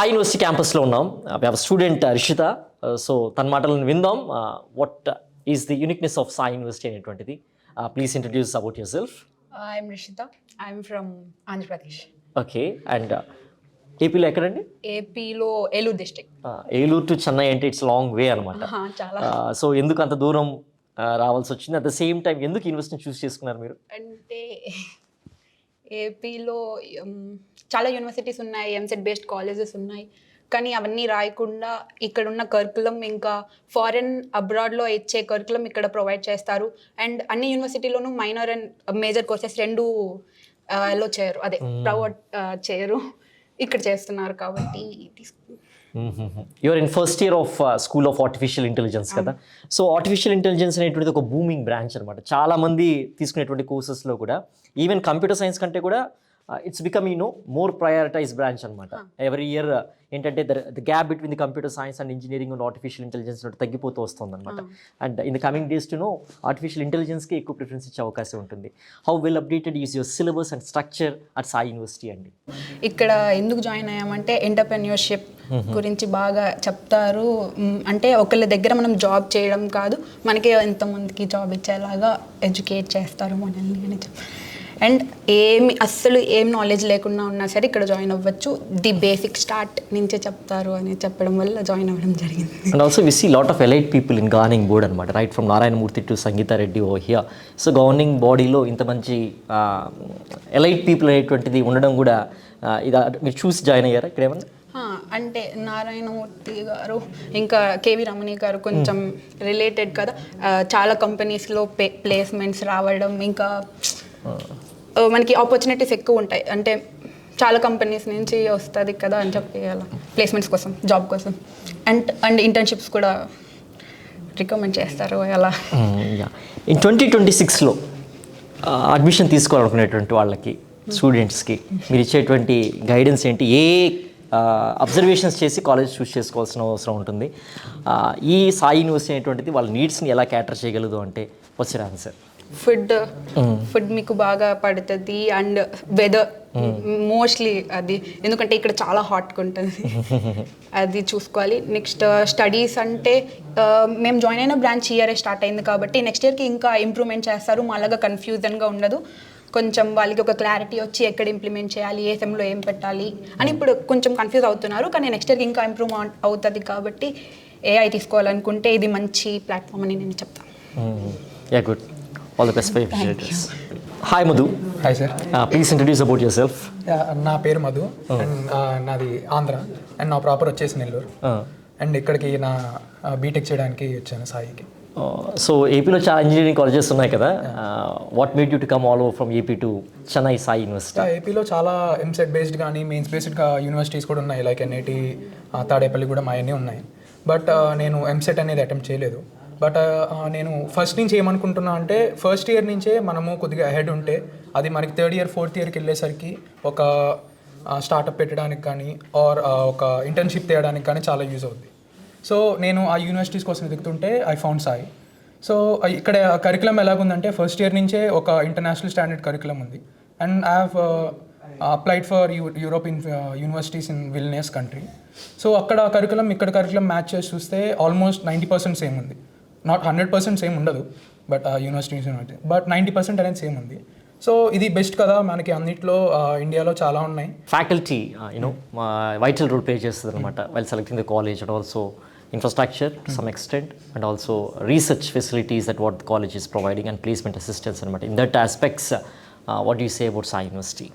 Sai university క్యాంపస్లో ఉన్నాం. Student Rishitha. So తన మాటలను విందాం. What is the uniqueness of Sai University అనేటువంటిది. Please introduce about yourself. I'm Rishita. I'm from Andhra Pradesh. Okay. And ఏపీలో ఎక్కడండి? ఏపీలో ఏలూరు డిస్ట్రిక్ట్. ఏలూరు టు చెన్నై అంటే ఇట్స్ లాంగ్ వే అనమాట. చాలా. సో ఎందుకు అంత దూరం రావాల్సి వచ్చింది? అట్ ద సేమ్ టైం ఎందుకు యూనివర్సిటీని చూస్ చేసుకున్నారు మీరు? అంటే ఏపీలో చాలా యూనివర్సిటీస్ ఉన్నాయి, ఎంసెట్ బేస్డ్ కాలేజెస్ ఉన్నాయి. కానీ అవన్నీ రాయకుండా ఇక్కడ ఉన్న కరికులం ఇంకా ఫారెన్ అబ్రాడ్లో ఇచ్చే కరికులం ఇక్కడ ప్రొవైడ్ చేస్తారు. అండ్ అన్ని యూనివర్సిటీలోనూ మైనర్ అండ్ మేజర్ కోర్సెస్ రెండు లో చేయరు, అదే ప్రొవైడ్ చేయరు, ఇక్కడ చేస్తున్నారు. కాబట్టి you are in first year of school of artificial intelligence కదా. సో ఆర్టిఫిషియల్ ఇంటెలిజెన్స్ అనేటువంటిది ఒక బూమింగ్ బ్రాంచ్ అనమాట. చాలామంది తీసుకునేటువంటి కోర్సెస్లో కూడా ఈవెన్ కంప్యూటర్ సైన్స్ కంటే కూడా it's become more prioritize branch అనమాట. ఎవ్రీ ఇయర్ ఏంటంటే the gap between the computer science and engineering and artificial intelligence తగ్గిపోతూ వస్తుంది అనమాట. And in the coming days artificial ఇంటెలిజెన్స్కి ఎక్కువ ప్రిఫరెన్స్ ఇచ్చే అవకాశం ఉంటుంది. How well updated is your syllabus and structure at Sai University అండి? ఇక్కడ ఎందుకు జాయిన్ అయ్యామంటే ఎంటర్ప్రెన్యూర్షిప్ గురించి బాగా చెప్తారు. అంటే ఒకళ్ళ దగ్గర మనం జాబ్ చేయడం కాదు, మనకి ఎంతమందికి జాబ్ ఇచ్చేలాగా ఎడ్యుకేట్ చేస్తారు మనల్ని అని అండ్ అస్సలు ఏం నాలెడ్జ్ లేకుండా ఉన్నా సరే ఇక్కడ జాయిన్ అవ్వచ్చు. ది బేసిక్ స్టార్ట్ నుంచే చెప్తారు అని చెప్పడం వల్ల జాయిన్ అవ్వడం జరిగింది. And also we see lot of elite people in governing board అనమాట, right from Narayana Murthy to Sangeetha Reddy ఓ హియర్. సో గవర్నింగ్ బాడీలో ఇంత మంచి ఎలైట్ పీపుల్ అనేటువంటిది ఉండడం కూడా ఇది మీరు చూసి జాయిన్ అయ్యారా ఇక్కడ ఏమన్నా? అంటే నారాయణమూర్తి గారు ఇంకా కేవి రమణి గారు కొంచెం రిలేటెడ్ కదా, చాలా కంపెనీస్లో ప్లేస్మెంట్స్ రావడం, ఇంకా మనకి ఆపర్చునిటీస్ ఎక్కువ ఉంటాయి. అంటే చాలా కంపెనీస్ నుంచి వస్తుంది కదా అని చెప్పి అలా ప్లేస్మెంట్స్ కోసం, జాబ్ కోసం అండ్ ఇంటర్న్షిప్స్ కూడా రికమెండ్ చేస్తారు అలా. ఇన్ 2026లో అడ్మిషన్ తీసుకోవాలనుకునేటువంటి వాళ్ళకి, స్టూడెంట్స్కి మీరు ఇచ్చేటువంటి గైడెన్స్ ఏంటి? ఏ అబ్జర్వేషన్స్ చేసి కాలేజ్ చూస్ చేసుకోవాల్సిన అవసరం ఉంటుంది? ఈ సాయి యూనివర్సిటీ అనేటువంటిది వాళ్ళ నీడ్స్ని ఎలా క్యాటర్ చేయగలదు అంటే వచ్చే ఆన్సర్? ఫుడ్ మీకు బాగా పడుతుంది అండ్ వెదర్ మోస్ట్లీ అది, ఎందుకంటే ఇక్కడ చాలా హాట్గా ఉంటుంది, అది చూసుకోవాలి. నెక్స్ట్ స్టడీస్ అంటే మేము జాయిన్ అయిన బ్రాంచ్ ఇయరే స్టార్ట్ అయింది కాబట్టి నెక్స్ట్ ఇయర్కి ఇంకా ఇంప్రూవ్మెంట్ చేస్తారు. మాలాగా కన్ఫ్యూజన్గా ఉండదు, కొంచెం వాళ్ళకి ఒక క్లారిటీ వచ్చి ఎక్కడ ఇంప్లిమెంట్ చేయాలి, ఏ సెమ్లో ఏం పెట్టాలి అని ఇప్పుడు కొంచెం కన్ఫ్యూజ్ అవుతున్నారు. కానీ నెక్స్ట్ ఇయర్కి ఇంకా ఇంప్రూవ్ అవుతుంది కాబట్టి ఏఐ తీసుకోవాలనుకుంటే ఇది మంచి ప్లాట్ఫామ్ అని నేను చెప్తాను. Yeah, good. All the best for your futures. Hi Madhu. Hi sir. Please introduce about yourself. నా పేరు మధు అండ్ నాది ఆంధ్ర అండ్ నా ప్రాపర్ వచ్చేసి నెల్లూరు అండ్ ఇక్కడికి నా బీటెక్ చేయడానికి వచ్చాను సాయికి. సో ఏపీలో చాలా ఇంజనీరింగ్ కాలేజెస్ ఉన్నాయి కదా, what made you to come all over from AP to Chennai Sai university? ఏపీలో చాలా ఎంసెట్ బేస్డ్ కానీ మెయిన్స్ బేస్డ్గా యూనివర్సిటీస్ కూడా ఉన్నాయి, లైక్ ఎన్ఐటి, తాడేపల్లి కూడా మా అన్నీ ఉన్నాయి. బట్ నేను ఎంసెట్ అనేది అటెంప్ట్ చేయలేదు. బట్ నేను ఫస్ట్ నుంచి ఏమనుకుంటున్నా అంటే ఫస్ట్ ఇయర్ నుంచే మనము కొద్దిగా అహెడ్ ఉంటే అది మనకి థర్డ్ ఇయర్ ఫోర్త్ ఇయర్కి వెళ్ళేసరికి ఒక స్టార్టప్ పెట్టడానికి కానీ ఆర్ ఒక ఇంటర్న్షిప్ తీయడానికి కానీ చాలా యూజ్ అవుతుంది. సో నేను ఆ యూనివర్సిటీస్ కోసం వెతుకుతుంటే ఐ ఫౌండ్ సాయి. సో ఇక్కడ కరికులం ఎలాగుందంటే ఫస్ట్ ఇయర్ నుంచే ఒక ఇంటర్నేషనల్ స్టాండర్డ్ కరికులం ఉంది and I have applied for European universities in Vilnius country. So అక్కడ కరికులం ఇక్కడ కరికులం మ్యాచ్ చేసి చూస్తే ఆల్మోస్ట్ 90% సేమ్ ఉంది. నాట్ 100% సేమ్ ఉండదు, బట్ యూనివర్సిటీస్ బట్ 90% అనేది సేమ్ ఉంది. సో ఇది బెస్ట్ కదా మనకి అన్నిట్లో, ఇండియాలో చాలా ఉన్నాయి. ఫ్యాకల్టీ వైటల్ రోల్ ప్లే చేస్తుంది అనమాట while selecting the college and also infrastructure to some extent and also research facilities that what the college is providing and placement assistance and in that aspects what do you say about Sai University?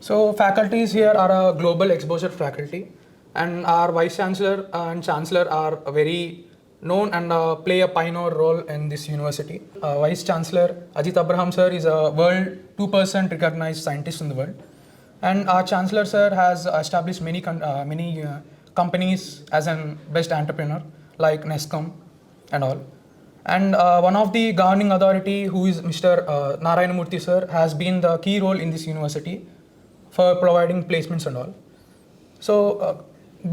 So faculties here are a global exposure faculty and our vice chancellor and chancellor are very known and play a pioneer role in this university. Vice Chancellor Ajit Abraham sir is a world 2% recognized scientist in the world and our Chancellor sir has established many companies as an best entrepreneur like Nescom and all. And one of the governing authority who is Mr. Narayanamurthy sir has been the key role in this university for providing placements and all. So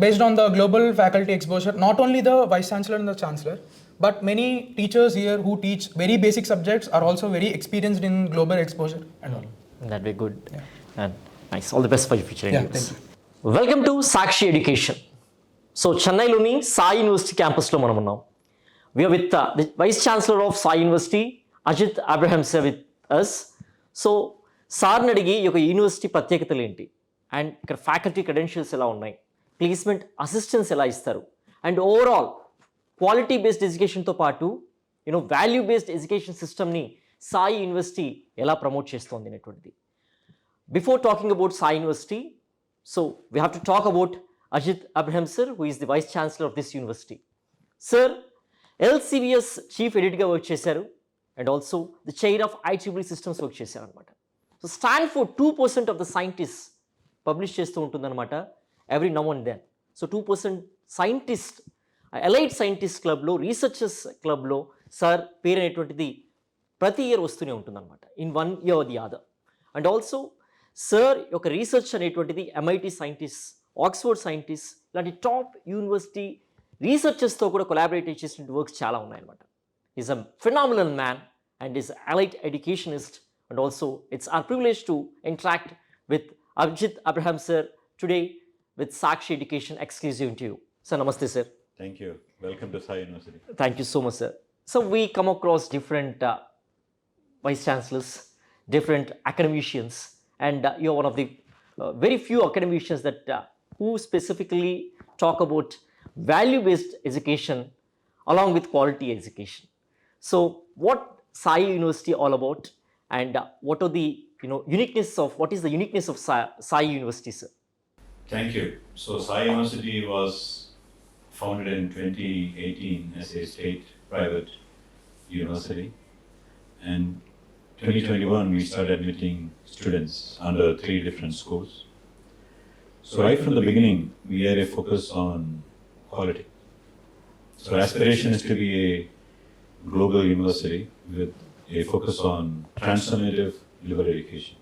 based on the global faculty exposure, not only the Vice Chancellor and the Chancellor, but many teachers here who teach very basic subjects are also very experienced in global exposure and all. That'd be good. Yeah. And nice. All the best for your future. Yeah, thank you. Welcome to Sakshi Education. So చెన్నైలోని Sai university క్యాంపస్లో మనం ఉన్నాం. We are with the vice chancellor of Sai university Ajith Abraham sir with us. So సార్ని అడిగి ఈ యొక్క university ప్రత్యేకతలు ఏంటి, అండ్ ఇక్కడ ఫ్యాకల్టీ క్రెడెన్షియల్స్ ఎలా ఉన్నాయి, ప్లేస్మెంట్ అసిస్టెన్స్ ఎలా ఇస్తారు, అండ్ ఓవరాల్ క్వాలిటీ బేస్డ్ ఎడ్యుకేషన్తో పాటు వాల్యూ బేస్డ్ ఎడ్యుకేషన్ సిస్టమ్ని సాయి యూనివర్సిటీ ఎలా ప్రమోట్ చేస్తోంది అనేటువంటిది. Before talking about Sai university, so we have to talk about Ajit Abraham sir, who is the Vice Chancellor of this university. Sir, LCVS Chief Editor work చేశారు, and also the Chair of IEEE Systems work చేశారు అనమాట. So stand for 2% of the scientist publish చేస్తూ ఉంటుందన్నమాట every now and then. So 2% scientist, elite scientist క్లబ్లో, researchers క్లబ్లో sir పేరు అనేటువంటిది ప్రతి ఇయర్ వస్తూనే ఉంటుందన్నమాట, in one year the other. And also sir యొక్క రీసెర్చ్ అనేటువంటిది MIT సైంటిస్ట్, ఆక్స్ఫర్డ్ సైంటిస్ట్ ఇలాంటి టాప్ యూనివర్సిటీ రీసెర్చర్స్తో కూడా కొలాబరేట్ చేసిన వర్క్స్ చాలా ఉన్నాయన్నమాట. Is a phenomenal man and is elite educationist, and also it's hour privilege to interact with Ajith Abraham sir today with Sakshi education exclusive interview. Sir namaste sir. Thank you. Welcome to Sai University. Thank you so much, sir. So we come across different vice chancellors, different academicians, and you're one of the very few academicians that who specifically talk about value-based education along with quality education. So what Sai University all about, and what are the what is the uniqueness of Sai University, sir? Thank you. So Sai University was founded in 2018 as a state private university, and 2021 we started admitting students under 3 different schools. So right from the beginning we had a focus on quality. So our aspiration is to be a global university with a focus on transformative liberal education,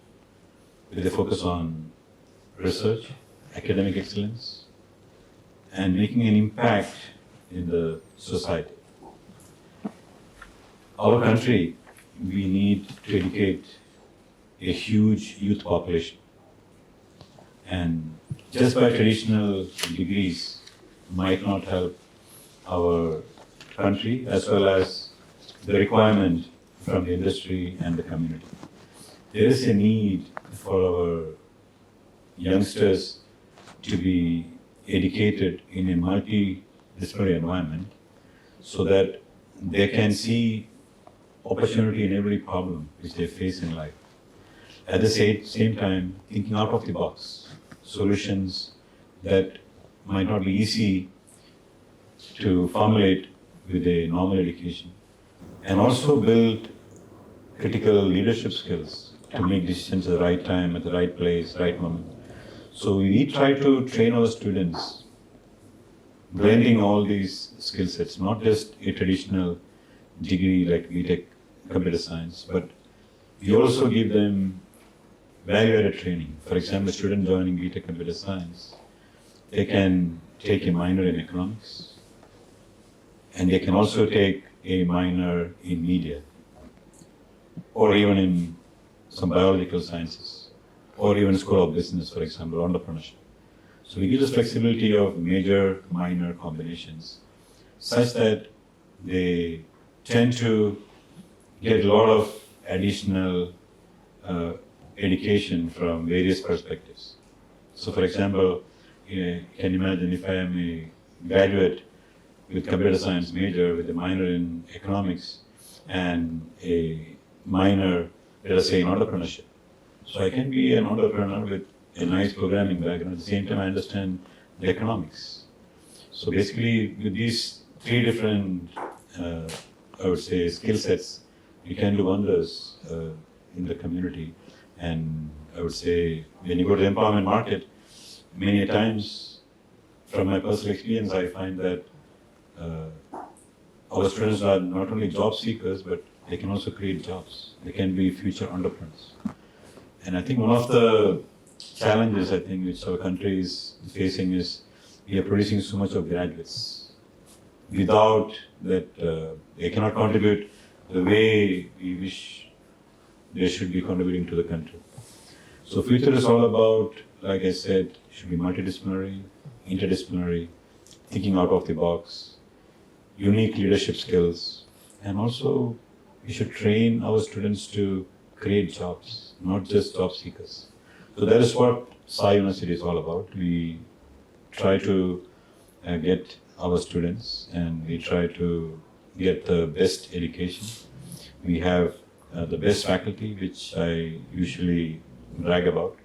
with a focus on research, academic excellence, and making an impact in the society. Our country, we need to educate a huge youth population, and just by traditional degrees might not help our country as well as the requirement from the industry and the community. There is a need for our youngsters to be educated in a multidisciplinary environment so that they can see opportunity in every problem which they face in life. At the same time, thinking out of the box, solutions that might not be easy to formulate with a normal education, and also build critical leadership skills to make decisions at the right time, at the right place, right moment. So we try to train our students, blending all these skill sets, not just a traditional degree like BTech computer science, but we also give them value-added training. For example, a student joining BTech computer science, they can take a minor in economics, and they can also take a minor in media, or even in some biological sciences, or even School of Business, for example, entrepreneurship. So we give this flexibility of major, minor combinations, such that they tend to get a lot of additional education from various perspectives. So for example, you can imagine if I am a graduate with computer science major with a minor in economics and a minor, let us say, in entrepreneurship. So I can be an entrepreneur with a nice programming background. At the same time, I understand the economics. So basically, with these 3 different, I would say, skill sets, you can do wonders in the community. And I would say, when you go to the empowerment market, many times, from my personal experience, I find that our students are not only job seekers, but they can also create jobs. They can be future entrepreneurs. And I think one of the challenges which our country is facing is we are producing so much of graduates without that they cannot contribute the way we wish they should be contributing to the country. So future is all about, like I said, should be multidisciplinary, interdisciplinary, thinking out of the box, unique leadership skills, and also we should train our students to create jobs, not just job seekers. So that is what Sai University is all about. We try to get our students and we try to get the best education. We have the best faculty, which I usually brag about.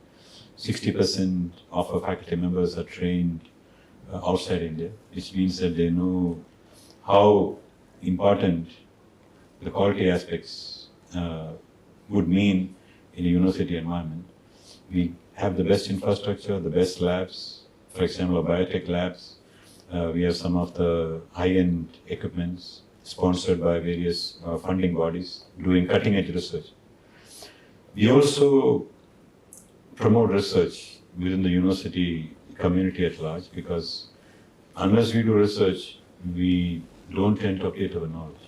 60% of our faculty members are trained outside India, which means that they know how important the quality aspects would mean in a university environment. We have the best infrastructure, the best labs. For example, our biotech labs. We have some of the high-end equipments sponsored by various funding bodies doing cutting-edge research. We also promote research within the university community at large, because unless we do research, we don't tend to update our knowledge.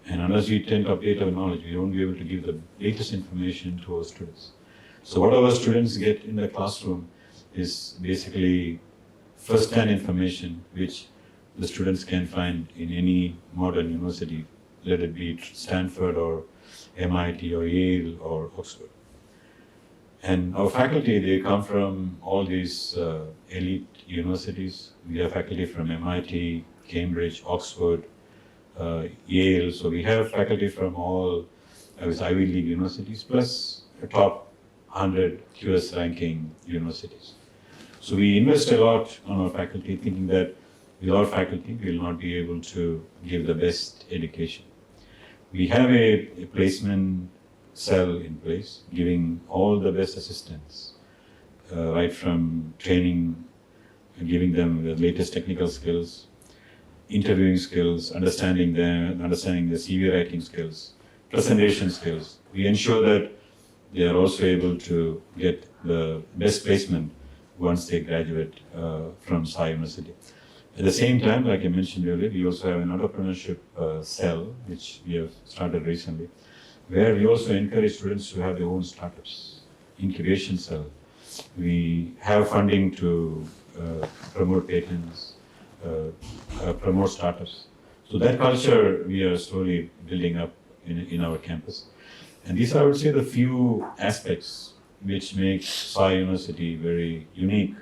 And unless we tend to update our knowledge, we won't be able to give the latest information to our students. So what our students get in the classroom is basically first-hand information which the students can find in any modern university, let it be Stanford or MIT or Yale or Oxford. And our faculty, they come from all these elite universities. We have faculty from MIT, Cambridge, Oxford, Yale. So we have faculty from all Ivy League universities, plus the top 100 QS ranking universities. So we invest a lot on our faculty, thinking that without faculty, we will not be able to give the best education. We have a placement cell in place, giving all the best assistance, right from training, giving them the latest technical skills, interviewing skills, understanding the CV writing skills, presentation skills. We ensure that they are also able to get the best placement once they graduate from Sai University. At the same time, like I mentioned earlier, we also have an entrepreneurship cell, which we have started recently, where we also encourage students to have their own startups, incubation cell. We have funding to promote patents, promote startups. So that culture we are slowly building up in our campus. And these are, I would say, the few aspects which make Sai University very unique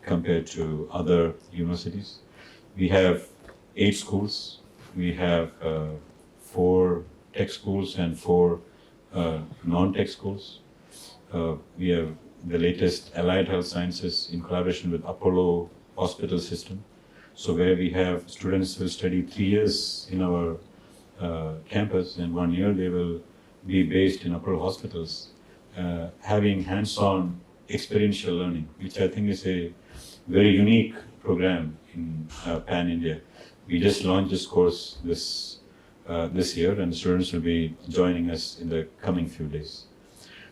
compared to other universities. We have 8 schools. We have 4 tech schools and 4 non-tech schools. We have the latest allied health sciences in collaboration with Apollo Hospital System. So where we have students will study 3 years in our campus, and 1 year they will be based in Apollo hospitals, having hands-on experiential learning, which I think is a very unique program in Pan-India. We just launched this course this year, and students will be joining us in the coming few days.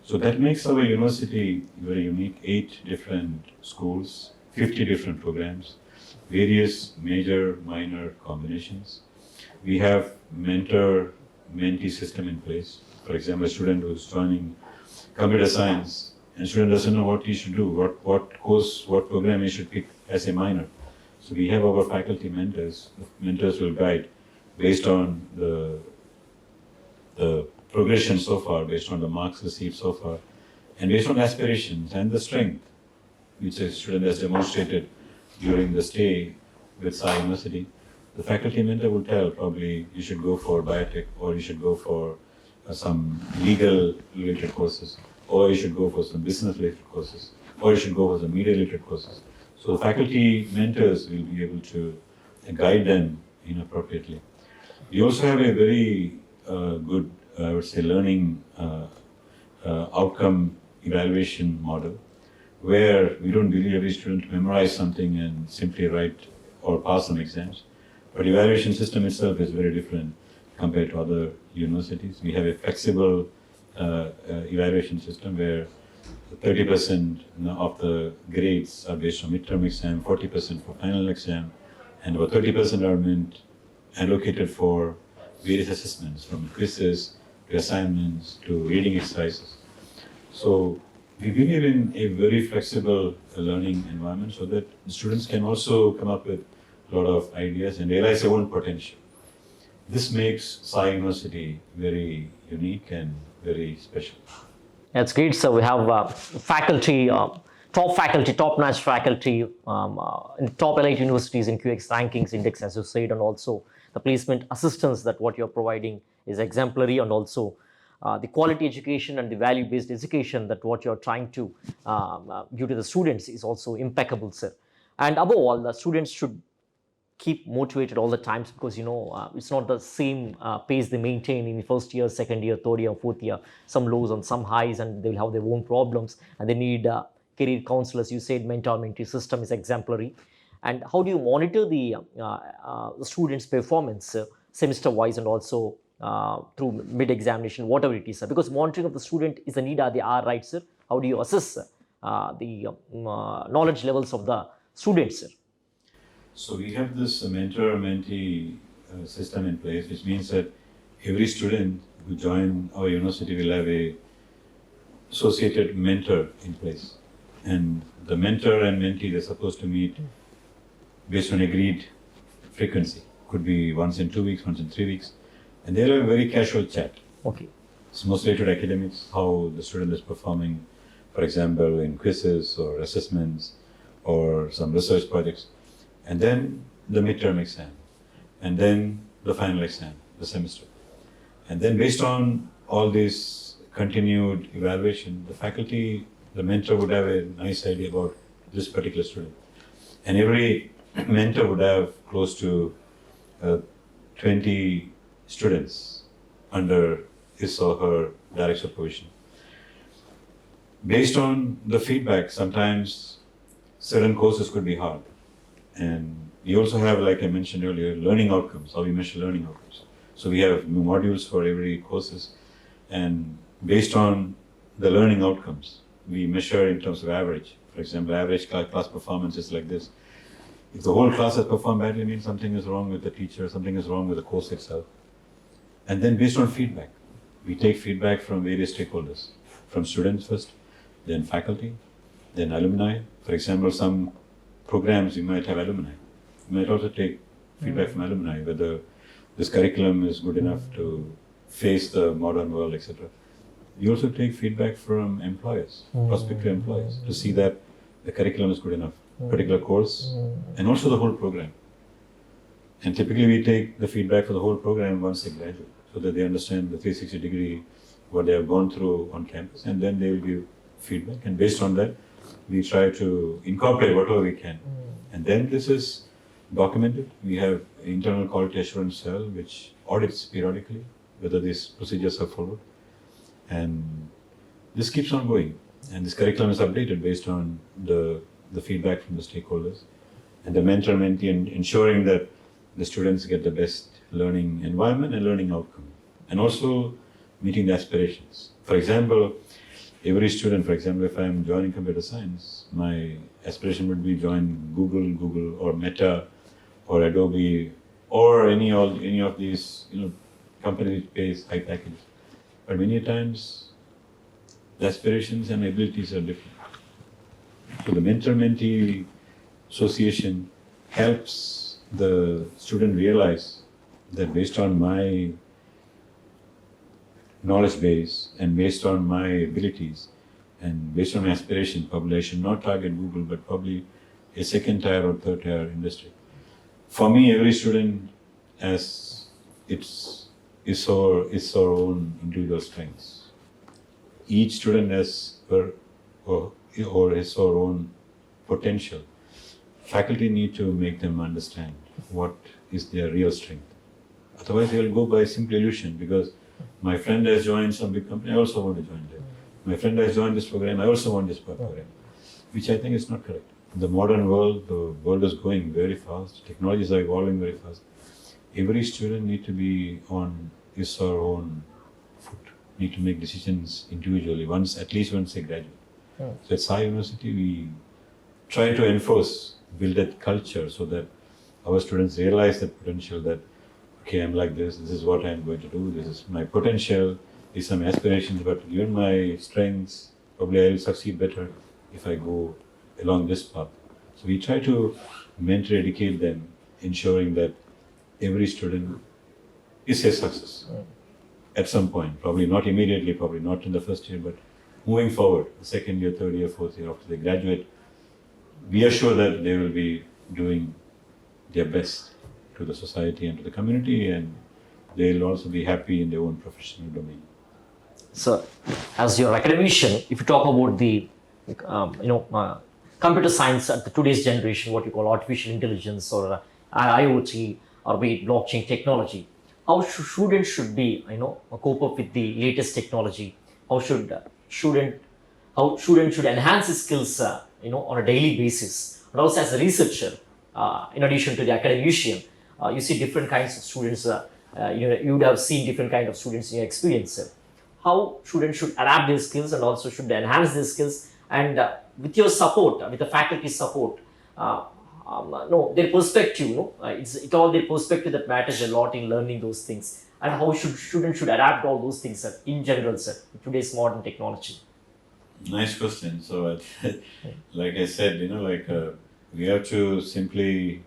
So that makes our university very unique. 8 different schools, 50 different programs, various major, minor combinations. We have mentor-mentee system in place. For example, a student who's joining computer science, and student doesn't know what he should do, what course, what program he should pick as a minor. So we have our faculty mentors. The mentors will guide based on the progression so far, based on the marks received so far, and based on aspirations and the strength which a student has demonstrated during the stay with Sai University. The faculty mentor will tell probably you should go for biotech, or you should go for some legal related courses, or you should go for some business related courses, or you should go for some media related courses. So the faculty mentors will be able to guide them appropriately. We also have a very good, I would say, learning outcome evaluation model, where we don't believe every student memorize something and simply write or pass some exams. But evaluation system itself is very different compared to other universities. We have a flexible evaluation system where 30% of the grades are based on midterm exam, 40% for final exam, and about 30% are allocated for various assessments, from quizzes to assignments to reading exercises. So we believe in a very flexible learning environment so that the students can also come up with a lot of ideas and realize their own potential. This makes Sai University very unique and very special. That's great. So we have faculty, top-notch faculty in top elite universities in QX rankings index, as you said, and also the placement assistance that what you're providing is exemplary, and also the quality education and the value-based education that what you're trying to give to the students is also impeccable, sir. And above all, the students should keep motivated all the times, because it's not the same pace they maintain in the first year, second year, third year, fourth year. Some lows and some highs, and they'll have their own problems, and they need career counselors. You said mentor-mentee system is exemplary. And how do you monitor the students' performance semester-wise, and also through mid-examination, whatever it is, sir? Because monitoring of the student is a need at the hour, right, sir? How do you assess the knowledge levels of the students, sir? So we have this mentor-mentee system in place, which means that every student who join our university will have a associated mentor in place. And the mentor and mentee, they're supposed to meet based on agreed frequency. Could be once in 2 weeks, once in 3 weeks. And they'll have a very casual chat. Okay. It's mostly related to academics, how the student is performing, for example, in quizzes or assessments or some research projects. And then the midterm exam, and then the final exam, the semester. And then based on all this continued evaluation, the faculty, the mentor would have a nice idea about this particular student. And every mentor would have close to 20 students under his or her direct supervision. Based on the feedback, sometimes certain courses could be hard. And we also have, like I mentioned earlier, learning outcomes, how we measure learning outcomes. So we have new modules for every courses, and based on the learning outcomes, we measure in terms of average. For example, average class performance is like this. If the whole class has performed badly, it means something is wrong with the teacher, something is wrong with the course itself. And then based on feedback, we take feedback from various stakeholders, from students first, then faculty, then alumni. For example, some programs you might have alumni. You might also take feedback from alumni, whether this curriculum is good enough to face the modern world, etc. You also take feedback from employers, prospective employers, to see that the curriculum is good enough, particular course, and also the whole program. And typically we take the feedback for the whole program once they graduate, so that they understand the 360 degree, what they have gone through on campus, and then they will give feedback. And based on that, we try to incorporate whatever we can. And then this is documented. We have internal quality assurance cell which audits periodically whether these procedures are followed. And this keeps on going. And this curriculum is updated based on the feedback from the stakeholders. And the mentor-mentee, and ensuring that the students get the best learning environment and learning outcome. And also meeting the aspirations. For example, every student, for example, if I'm joining computer science, my aspiration would be join Google or Meta or Adobe or any of these companies which pays high packages. But many times the aspirations and abilities are different. So the mentor-mentee association helps the student realize that based on my knowledge base and based on my abilities and based on my aspiration, probably I should not target Google, but probably a second tier or third tier industry. For me, every student has its our own individual strengths. Each student has her or his or own potential. Faculty need to make them understand what is their real strength. Otherwise, they will go by simple illusion, because my friend has joined some big company, I also want to join them. My friend has joined this program, I also want this program, which I think is not correct. The modern world, the world is going very fast, technologies are evolving very fast. Every student need to be on his or her own foot, need to make decisions individually, at least once they graduate. So at Sai University, we try to build that culture so that our students realize that potential, that okay, I'm like this is what I'm going to do, this is my potential, these are my aspirations, but given my strengths, probably I'll succeed better if I go along this path. So we try to mentor, educate them, ensuring that every student is a success at some point. Probably not immediately, probably not in the first year, but moving forward, the second year, third year, fourth year after they graduate, we are sure that they will be doing their best to the society and to the community, and they'll also be happy in their own professional domain. So, as your academician, if you talk about the, computer science at the today's generation, what you call artificial intelligence or IoT or be it blockchain technology, how students should be, cope up with the latest technology? How students should enhance his skills, on a daily basis? And also as a researcher, in addition to the academician, you see different kinds of students. You would have seen different kinds of students in your experience. How students should adapt their skills and also should enhance their skills, and with your support, with the faculty support, their perspective, it's all their perspective that matters a lot in learning those things. And how students should adapt all those things, sir, in general, sir, in today's modern technology? Nice question. So, like I said, we have to simply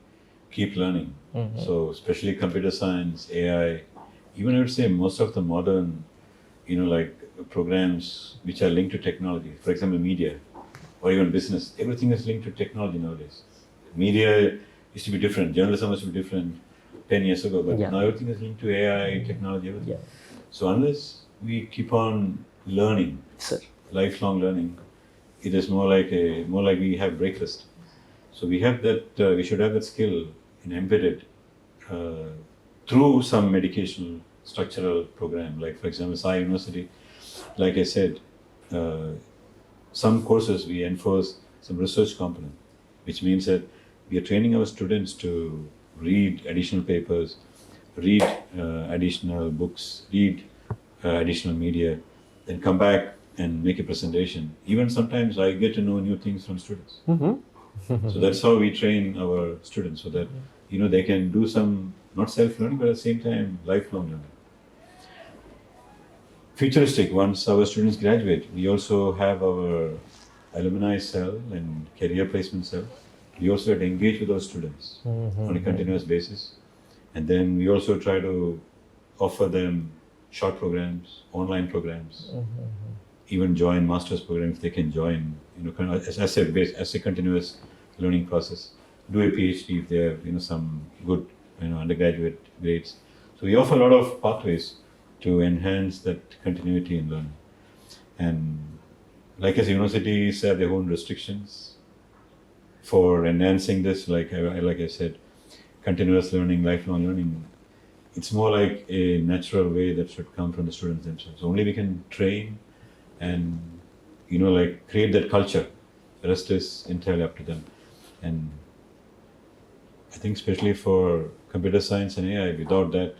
keep learning. So, especially computer science, AI, even I would say most of the modern, programs which are linked to technology, for example, media or even business, everything is linked to technology nowadays. Media used to be different, journalism used to be different 10 years ago, but now everything is linked to AI, technology, everything. Yeah. So unless we keep on learning, Sir. lifelong learning, it is more like we have breakfast. So we have that. We should have that skill embedded through some educational structural program, like for example, Sai University. Like I said, some courses we enforce some research component, which means that we are training our students to read additional papers, read additional books, read additional media, then come back and make a presentation. Even sometimes I get to know new things from students. So that's how we train our students, so that they can do some not self-learning, but at the same time lifelong learning. Futuristic, once our students graduate, we also have our alumni cell and career placement cell. We also have to engage with our students on a continuous basis. And then we also try to offer them short programs, online programs, even join master's programs if they can join, as a continuous learning process. Do a PhD if they have, some good, undergraduate grades. So we offer a lot of pathways to enhance that continuity in learning. And like as universities have their own restrictions for enhancing this, like I said, continuous learning, lifelong learning, it's more like a natural way that should come from the students themselves. Only we can train and, create that culture. The rest is entirely up to them. And I think especially for computer science and AI, without that,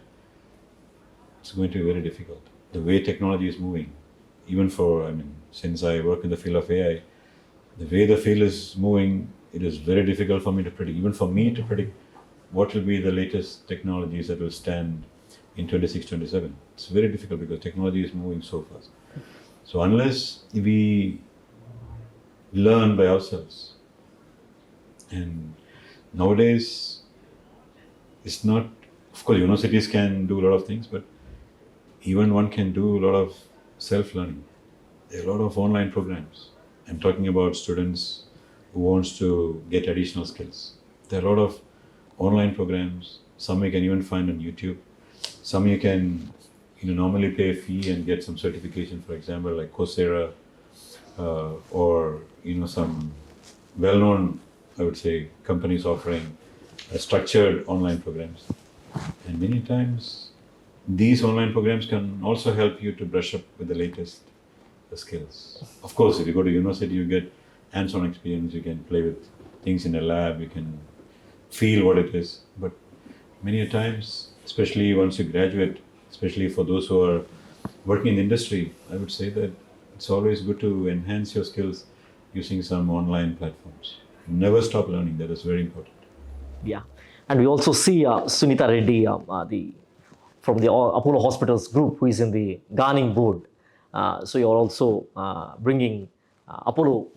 it's going to be very difficult. The way technology is moving, even since I work in the field of AI, the way the field is moving, it is very difficult for me to predict, even for me to predict what will be the latest technologies that will stand in 26, 27. It's very difficult because technology is moving so fast. So unless we learn by ourselves, and nowadays, it's not, of course, universities can do a lot of things, but even one can do a lot of self-learning. There are a lot of online programs. I'm talking about students who wants to get additional skills. There are a lot of online programs. Some you can even find on YouTube. Some you can normally pay a fee and get some certification, for example, like Coursera, or some well-known, I would say, companies offering structured online programs. And many times, these online programs can also help you to brush up with the latest skills. Of course, if you go to university, you get hands-on experience, you can play with things in a lab, you can feel what it is. But many times, especially once you graduate, especially for those who are working in the industry, I would say that it's always good to enhance your skills using some online platforms. Never stop learning, that is very important. Yeah, and we also see Sunita Reddy, from the Apollo Hospitals group, who is in the Garning board. So you're also bringing Apollo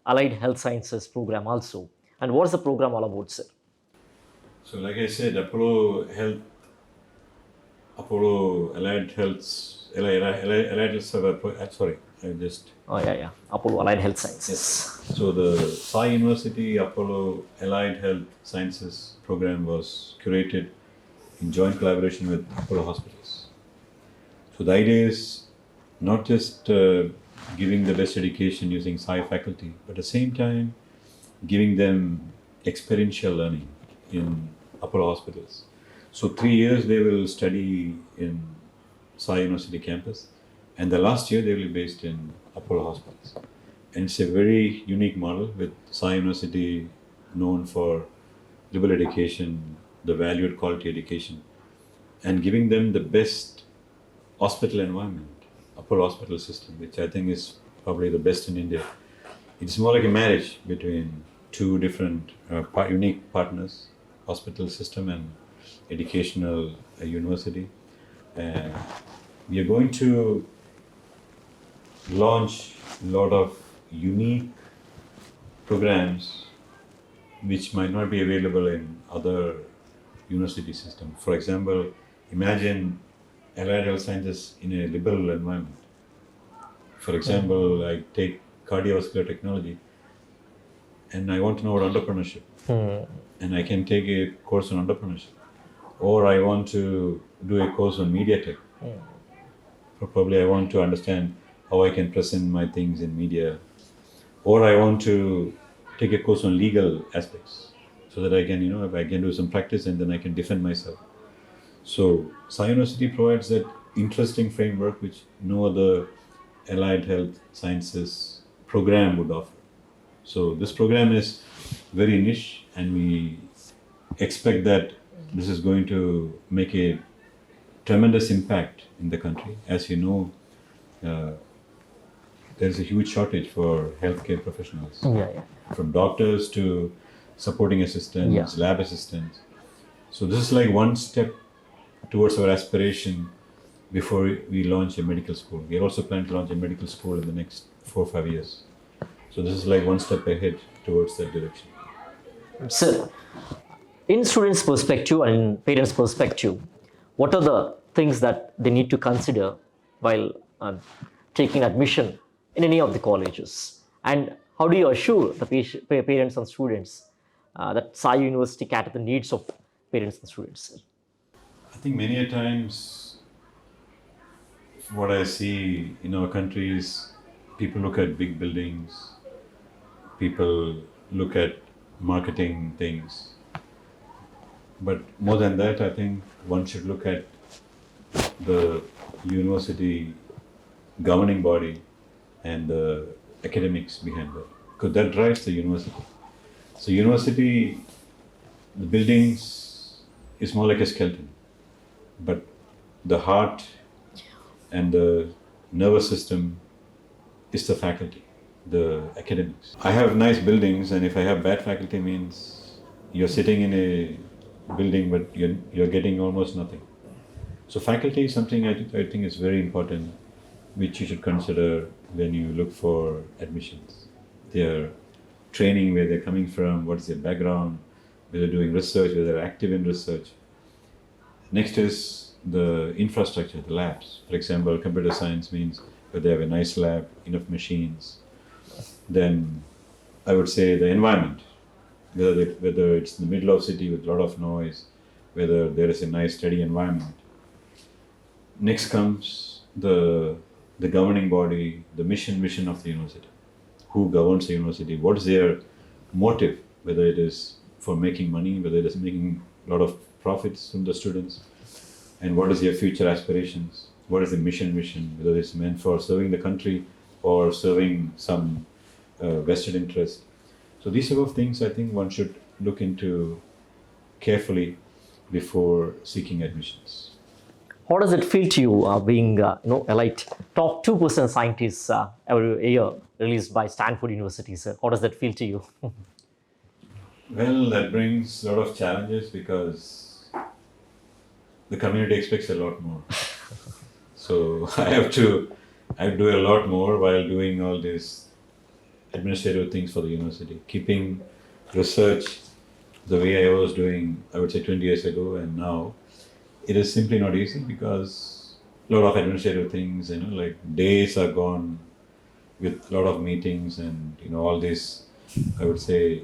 Allied Health Sciences program also. And what is the program all about, sir? So, like I said, Apollo Allied Health's, Allied Health, sorry, I just. Oh, yeah. Apollo Allied Health Sciences. So, the Sai University Apollo Allied Health Sciences program was curated in joint collaboration with Apollo Hospitals. So, the idea is not just giving the best education using Sai faculty, but at the same time, giving them experiential learning in Apollo Hospitals. So 3 years they will study in Sai University campus, and the last year they will be based in Apollo Hospitals. And it's a very unique model with Sai University known for liberal education, the valued quality education, and giving them the best hospital environment, Apollo Hospital system, which I think is probably the best in India. It's more like a marriage between two different unique partners, hospital system and educational university. We are going to launch a lot of unique programs which might not be available in other university systems. For example, imagine allied health sciences in a liberal environment. For example, I take cardiovascular technology and I want to know about entrepreneurship. And I can take a course on entrepreneurship. Or I want to do a course on media tech. Probably I want to understand how I can present my things in media. Or I want to take a course on legal aspects so that I can, if I can do some practice and then I can defend myself. So Sai University provides that interesting framework which no other allied health sciences program would offer. So this program is very niche, and we expect that this is going to make a tremendous impact in the country. As you know, there is a huge shortage for healthcare professionals, from doctors to supporting assistants, lab assistants. So this is like one step towards our aspiration before we launch a medical school. We also plan to launch a medical school in the next 4 or 5 years. So this is like one step ahead towards that direction. So, in students' perspective and in parents' perspective, what are the things that they need to consider while taking admission in any of the colleges? And how do you assure the parents and students that Sai University caters the needs of parents and students? I think many a times what I see in our country is people look at big buildings, people look at marketing things. But more than that, I think one should look at the university governing body and the academics behind that, because that drives the university. So university, the buildings is more like a skeleton, but the heart and the nervous system is the faculty, the academics. I have nice buildings, and if I have bad faculty, means you're sitting in a building but you're getting almost nothing. So faculty is something I think is very important, which you should consider when you look for admissions. Their training, where they're coming from, what's their background, whether they're doing research, whether they're active in research. Next is the infrastructure, the labs. For example, computer science means whether they have a nice lab, enough machines. Then I would say the environment, whether it's in the middle of city with a lot of noise, whether there is a nice steady environment. Next comes the governing body, the mission of the university. Who governs the university? What is their motive? Whether it is for making money, whether it is making a lot of profits from the students, and what is their future aspirations? What is the mission? Whether it's meant for serving the country or serving some vested interest. So these sort of things I think one should look into carefully before seeking admissions. How does it feel to you being elite top 2% scientists every year released by Stanford University, sir? How does that feel to you? Well, that brings a lot of challenges because the community expects a lot more. So I have to do a lot more while doing all these administrative things for the university, keeping research the way I was doing, I would say 20 years ago and now, it is simply not easy because a lot of administrative things, like days are gone with a lot of meetings and, all these, I would say,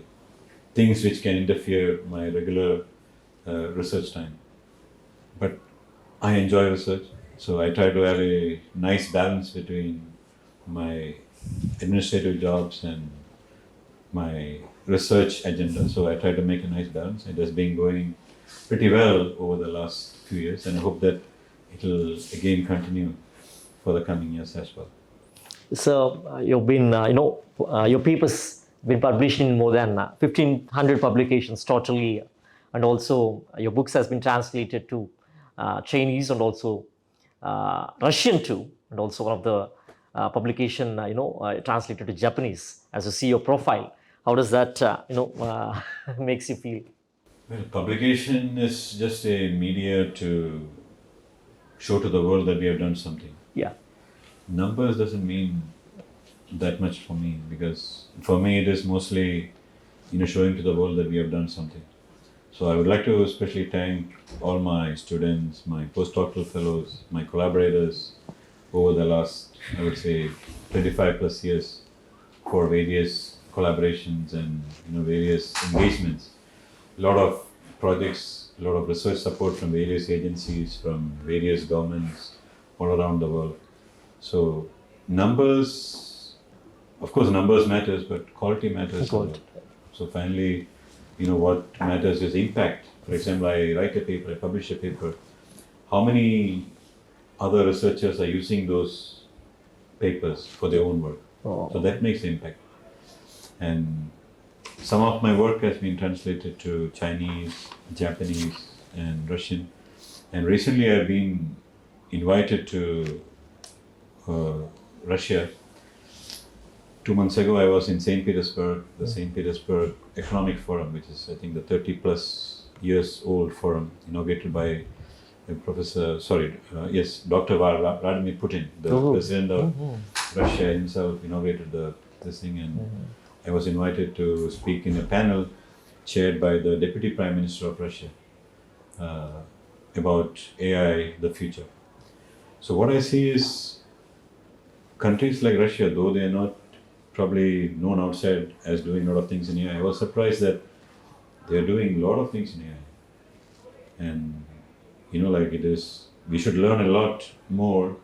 things which can interfere my regular research time. But I enjoy research, so I try to have a nice balance between my administrative jobs and my research agenda. So I try to make a nice balance. It has been going pretty well over the last few years, and I hope that it will again continue for the coming years as well. So you've been, your papers been published in more than 1,500 publications totally, and also your books has been translated to Chinese and also Russian too, and also one of the publication, translated to Japanese. As you see your profile, how does that, makes you feel? Well, publication is just a media to show to the world that we have done something. Yeah. Numbers doesn't mean that much for me, because for me it is mostly, showing to the world that we have done something. So I would like to especially thank all my students, my postdoctoral fellows, my collaborators over the last, I would say, 25 plus years for various collaborations and, various engagements. A lot of projects, a lot of research support from various agencies, from various governments all around the world. So numbers, of course numbers matters, but quality matters a lot. So finally, what matters is impact. For example, I write a paper, I publish a paper. How many other researchers are using those papers for their own work? Oh. So that makes impact. And some of my work has been translated to Chinese, Japanese, and Russian. And recently I've been invited to Russia. 2 months ago I was in St. Petersburg, the St. Petersburg Economic Forum, which is I think the 30 plus years old forum, inaugurated by Dr. Vladimir Putin, the president of Russia himself, inaugurated this thing, and I was invited to speak in a panel chaired by the Deputy Prime Minister of Russia about AI, the future. So what I see is countries like Russia, though they are not probably known outside as doing a lot of things in AI, I was surprised that they are doing a lot of things in AI. And we should learn a lot more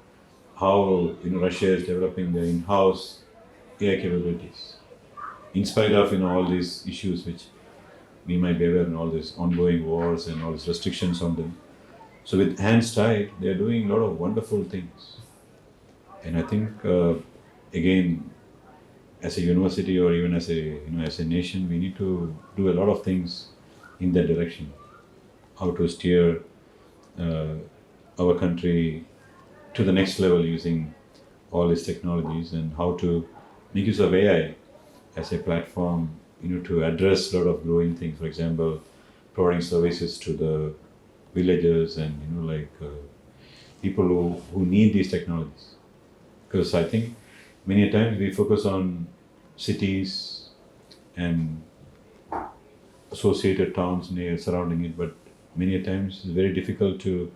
how Russia is developing their in-house AI capabilities, in spite of all these issues which we might be aware of, all these ongoing wars and all these restrictions on them. So with hands tied, they are doing a lot of wonderful things. And I think again, as a university or even as a nation, we need to do a lot of things in that direction. How to steer our country to the next level using all these technologies, and how to make use of AI as a platform, to address a lot of growing things. For example, providing services to the villagers and people who need these technologies. Because I think many times we focus on cities and associated towns near surrounding it, but many times it's very difficult to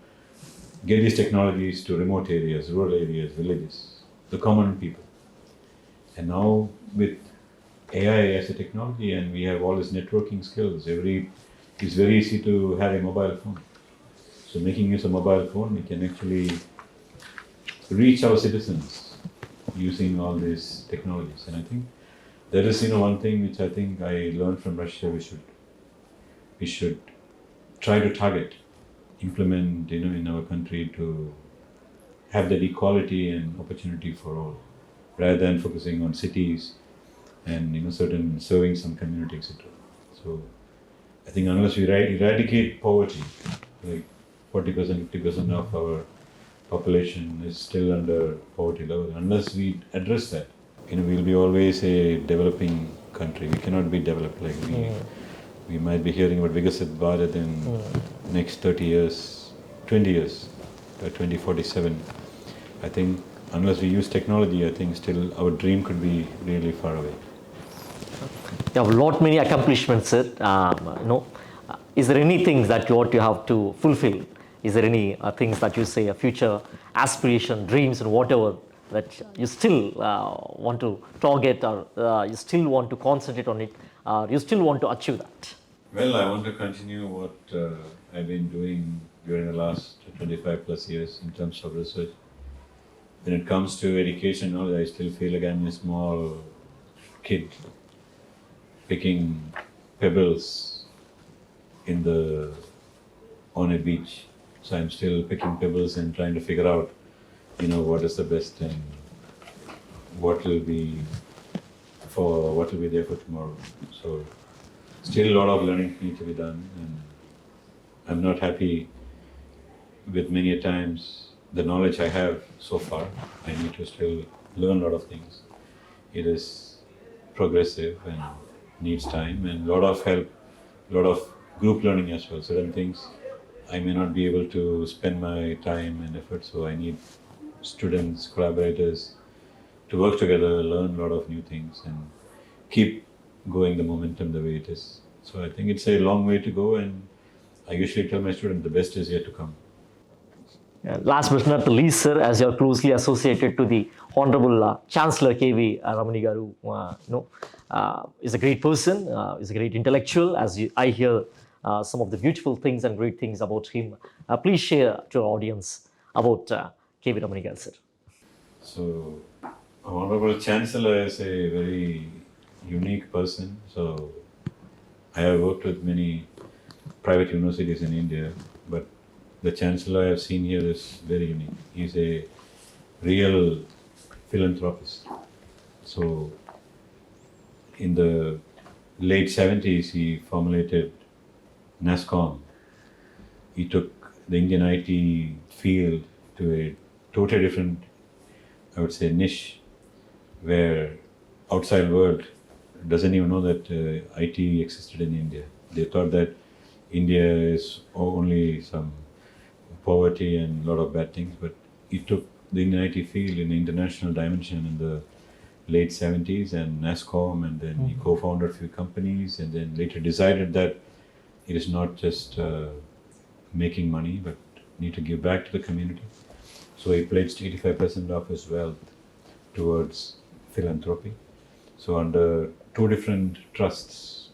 get these technologies to remote areas, rural areas, villages, the common people. And now with AI as a technology, and we have all these networking skills, it's very easy to have a mobile phone. So making use of mobile phone, we can actually reach our citizens using all these technologies. And I think there is one thing which I think I learned from Russia, we should try to target, implement in our country to have that equality and opportunity for all, rather than focusing on cities and certain serving some community, etc. So I think unless we eradicate poverty, like 40%, 50% of our population is still under poverty level. Unless we address that, we'll be always a developing country. We cannot be developed like we might be hearing about Vikasit Bharat in next 30 years, 20 years, by 2047. I think unless we use technology, I think still our dream could be really far away. You have a lot many accomplishments, sir. Is there anything that you have to fulfill? Is there any things that you say, a future aspiration, dreams, and whatever that you still want to target, or you still want to concentrate on it, or you still want to achieve that? Well, I want to continue what I've been doing during the last 25 plus years in terms of research. When it comes to education, I still feel like I'm a small kid picking pebbles on a beach. So I'm still picking pebbles and trying to figure out, what is the best and what will be there for tomorrow. So still a lot of learning need to be done, and I'm not happy with many a times the knowledge I have so far. I need to still learn a lot of things. It is progressive and needs time and a lot of help, a lot of group learning as well. Certain things I may not be able to spend my time and effort, so I need students, collaborators to work together, learn a lot of new things and keep going the momentum the way it is. So I think it's a long way to go, and I usually tell my students the best is yet to come. Last but not the least, sir, as you are closely associated to the Honorable Chancellor K.V. Ramani Garu, is a great person, is a great intellectual. I hear some of the beautiful things and great things about him. Please share to our audience about K.V. Ramani Garu, sir. So, Honorable Chancellor is a very unique person. So, I have worked with many private universities in India, but the Chancellor I have seen here is very unique. He's a real philanthropist. So, in the late 70s, he formulated NASCOM. He took the Indian IT field to a totally different, I would say, niche, where outside world doesn't even know that IT existed in India. They thought that India is only some poverty and a lot of bad things, but he took the Indian IT field in the international dimension in the late 70s and NASCOM, and then he co-founded a few companies, and then later decided that it is not just making money, but need to give back to the community. So he pledged 85% of his wealth towards philanthropy. So under two different trusts,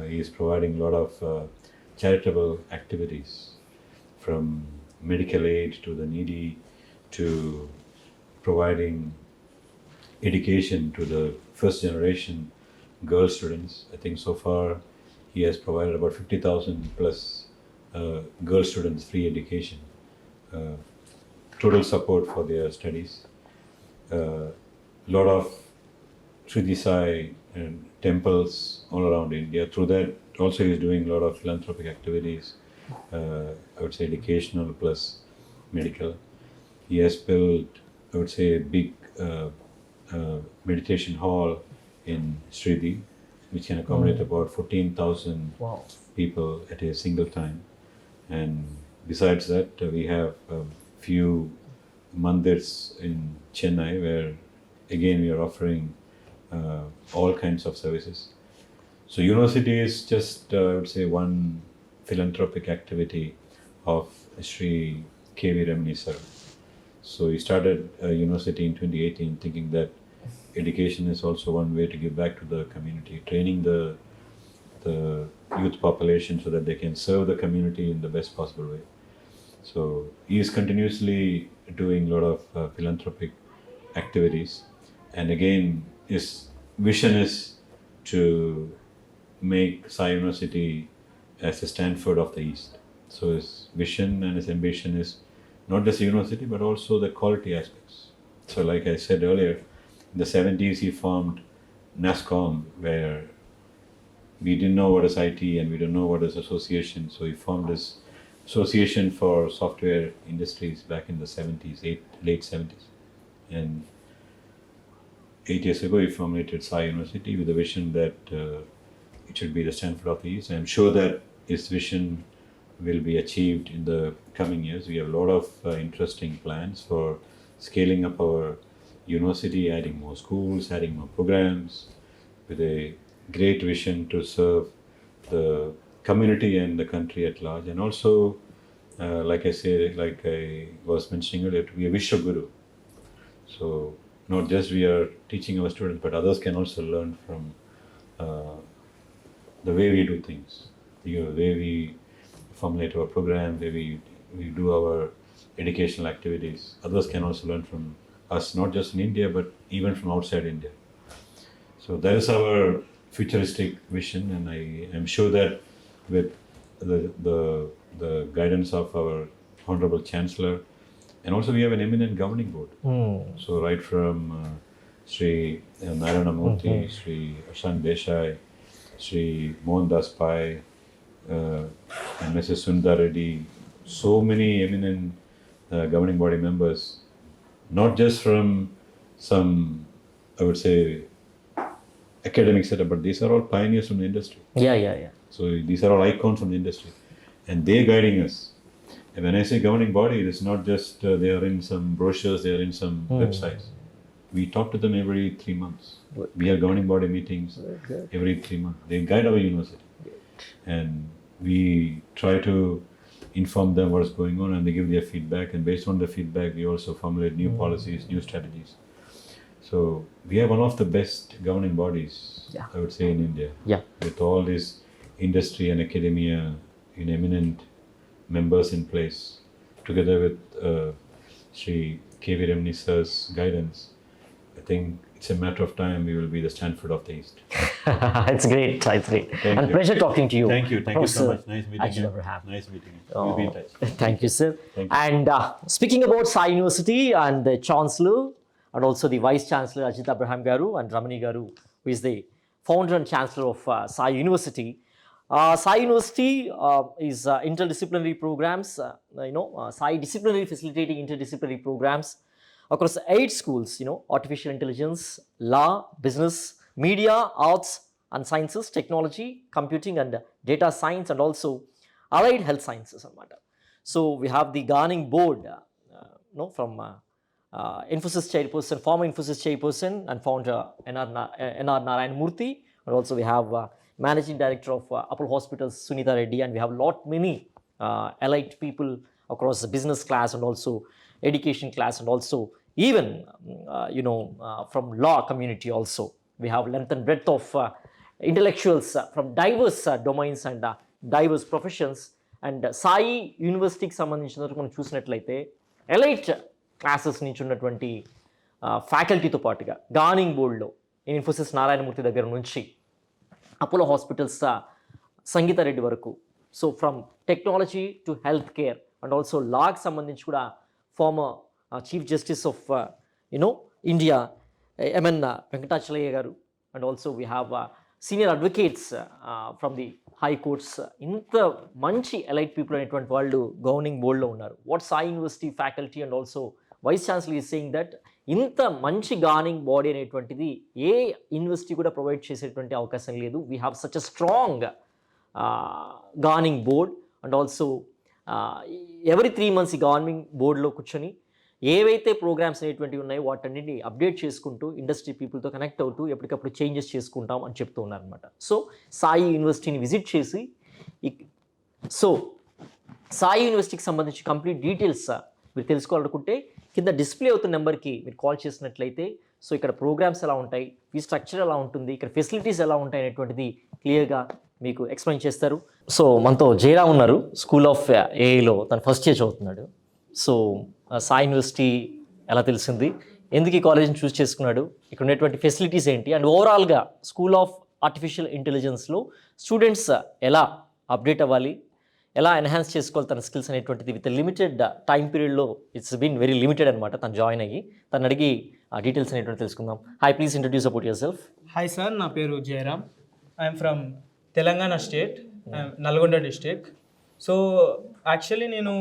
he is providing a lot of charitable activities, from medical aid to the needy, to providing education to the first generation girl students. I think so far he has provided about 50,000 plus girl students free education, total support for their studies. Lot of Sri Sai and temples all around India. Through that also he is doing a lot of philanthropic activities, I would say educational plus medical. He has built, I would say, a big meditation hall in Sridi, which can accommodate about 14,000 people at a single time. And besides that, we have a few mandirs in Chennai where again we are offering all kinds of services. So university is just, I would say, one philanthropic activity of Sri K.V. Ramani sir. So he started a university in 2018 thinking that education is also one way to give back to the community, training the youth population so that they can serve the community in the best possible way. So he is continuously doing a lot of philanthropic activities, and again his vision is to make Sai University as the Stanford of the East. So his vision and his ambition is not just a university but also the quality aspects. So like I said earlier, in the 70s he formed NASCOM, where we didn't know what is IT and we didn't know what is association. So he formed this association for software industries back in the 70s, late 70s. And 8 years ago he formulated Sai University with the vision that it should be the Stanford of the East. I'm sure that his vision will be achieved in the coming years. We have a lot of interesting plans for scaling up our university, adding more schools, adding more programs, with a great vision to serve the community and the country at large. And also, like I was mentioning earlier, to be a Vishwaguru. So not just we are teaching our students, but others can also learn from the way we do things, the way we formulate our program, the way we do our educational activities. Others can also learn from us, not just in India, but even from outside India. So that is our futuristic vision, and I am sure that with the guidance of our Honorable Chancellor, and also we have an eminent governing board. So right from Sri Narayana Murthy, Sri Ashan Desai, Sri Mohandas Pai, and Mrs. Sundar Reddy, so many eminent governing body members, not just from some, I would say, academic setup, but these are all pioneers from the industry. Yeah. So these are all icons from the industry, and they're guiding us. And when I say governing body, it is not just they are in some brochures, they are in some websites. We talk to them every 3 months. We have governing body meetings every 3 months. They guide our university. And we try to inform them what is going on, and they give their feedback. And based on the feedback, we also formulate new policies, new strategies. So we have one of the best governing bodies, I would say, in India. Yeah. With all this industry and academia in eminent members in place, together with Sri K.V. Remini sir's guidance. I think it's a matter of time we will be the Stanford of the East. It's great. Thank And you. pleasure talking to you. Thank you so Professor much. Nice meeting Ajit you. Abraham. Nice meeting you. We'll be in touch. Thank you, sir. Thank you. And speaking about Sai University and the Chancellor and also the Vice Chancellor Ajit Abraham Garu and Ramani Garu, who is the founder and Chancellor of Sai University. Sai University is interdisciplinary programs, Sai disciplinary facilitating interdisciplinary programs across 8 schools, artificial intelligence, law, business, media, arts and sciences, technology, computing and data science, and also allied health sciences. So we have the governing board from Infosys chairperson, former Infosys chairperson and founder N.R. Narayan Murthy, and also we have managing director of Apollo Hospitals Sunita Reddy, and we have many allied people across the business class and also education class, and also even from law community also. We have length and breadth of intellectuals from diverse domains and diverse professions. And Sai యూనివర్సిటీకి సంబంధించినందుకు మనం చూసినట్లయితే elite classes నుంచి ఉన్నటువంటి ఫ్యాకల్టీతో పాటుగా గార్నింగ్ బోర్డులో ఇన్ఫోసిస్ నారాయణమూర్తి దగ్గర నుంచి Apollo hospitals Sangeetha Reddy వరకు, so from technology to health care and also లాకి సంబంధించి కూడా former chief justice of India MN Venkatachaliah garu, and also we have senior advocates from the high courts. ఇంత మంచి ఎలైట్ పీపుల్ అనేటువంటి వాళ్ళు గవర్నింగ్ బోర్డులో ఉన్నారు. What Sai University faculty and also vice chancellor is saying that ఇంత మంచి గార్నింగ్ బాడీ అనేటువంటిది ఏ యూనివర్సిటీ కూడా ప్రొవైడ్ చేసేటువంటి అవకాశం లేదు. We have such a strong governing board, and also every 3 months ఈ గవర్నింగ్ బోర్డులో కూర్చొని ఏవైతే ప్రోగ్రామ్స్ అనేటువంటివి ఉన్నాయో వాటన్నిటిని అప్డేట్ చేసుకుంటూ ఇండస్ట్రీ పీపుల్తో కనెక్ట్ అవుతూ ఎప్పటికప్పుడు చేంజెస్ చేసుకుంటాం అని చెప్తూ ఉన్నారనమాట. సో సాయి యూనివర్సిటీని విజిట్ చేసి సాయి యూనివర్సిటీకి సంబంధించి కంప్లీట్ డీటెయిల్స్ మీరు తెలుసుకోవాలనుకుంటే కింద డిస్ప్లే అవుతున్న నెంబర్కి మీరు కాల్ చేసినట్లయితే సో ఇక్కడ ప్రోగ్రామ్స్ ఎలా ఉంటాయి, ఈ స్ట్రక్చర్ ఎలా ఉంటుంది, ఇక్కడ ఫెసిలిటీస్ ఎలా ఉంటాయి అనేటువంటిది క్లియర్గా మీకు ఎక్స్ప్లెయిన్ చేస్తారు. సో మనతో జయరామ్ ఉన్నారు, స్కూల్ ఆఫ్ ఏఐలో తను ఫస్ట్ ఇయర్ చదువుతున్నాడు. సో సాయి యూనివర్సిటీ ఎలా తెలిసింది, ఎందుకు ఈ కాలేజ్ని చూస్ చేసుకున్నాడు, ఇక్కడ ఉన్నటువంటి ఫెసిలిటీస్ ఏంటి, అండ్ ఓవరాల్గా స్కూల్ ఆఫ్ ఆర్టిఫిషియల్ ఇంటెలిజెన్స్లో స్టూడెంట్స్ ఎలా అప్డేట్ అవ్వాలి, ఎలా ఎన్హాన్స్ చేసుకోవాలి తన స్కిల్స్ అనేటువంటిది విత్ లిమిటెడ్ టైం పీరియడ్లో ఇట్స్ బీన్ వెరీ లిమిటెడ్ అనమాట. తను జాయిన్ అయ్యి తను అడిగి ఆ డీటెయిల్స్ అనేటువంటి తెలుసుకుందాం. Hi, please introduce about your self. Hi sir, నా పేరు Jayaram. I'm from Telangana state, Nalgonda district. So actually నేను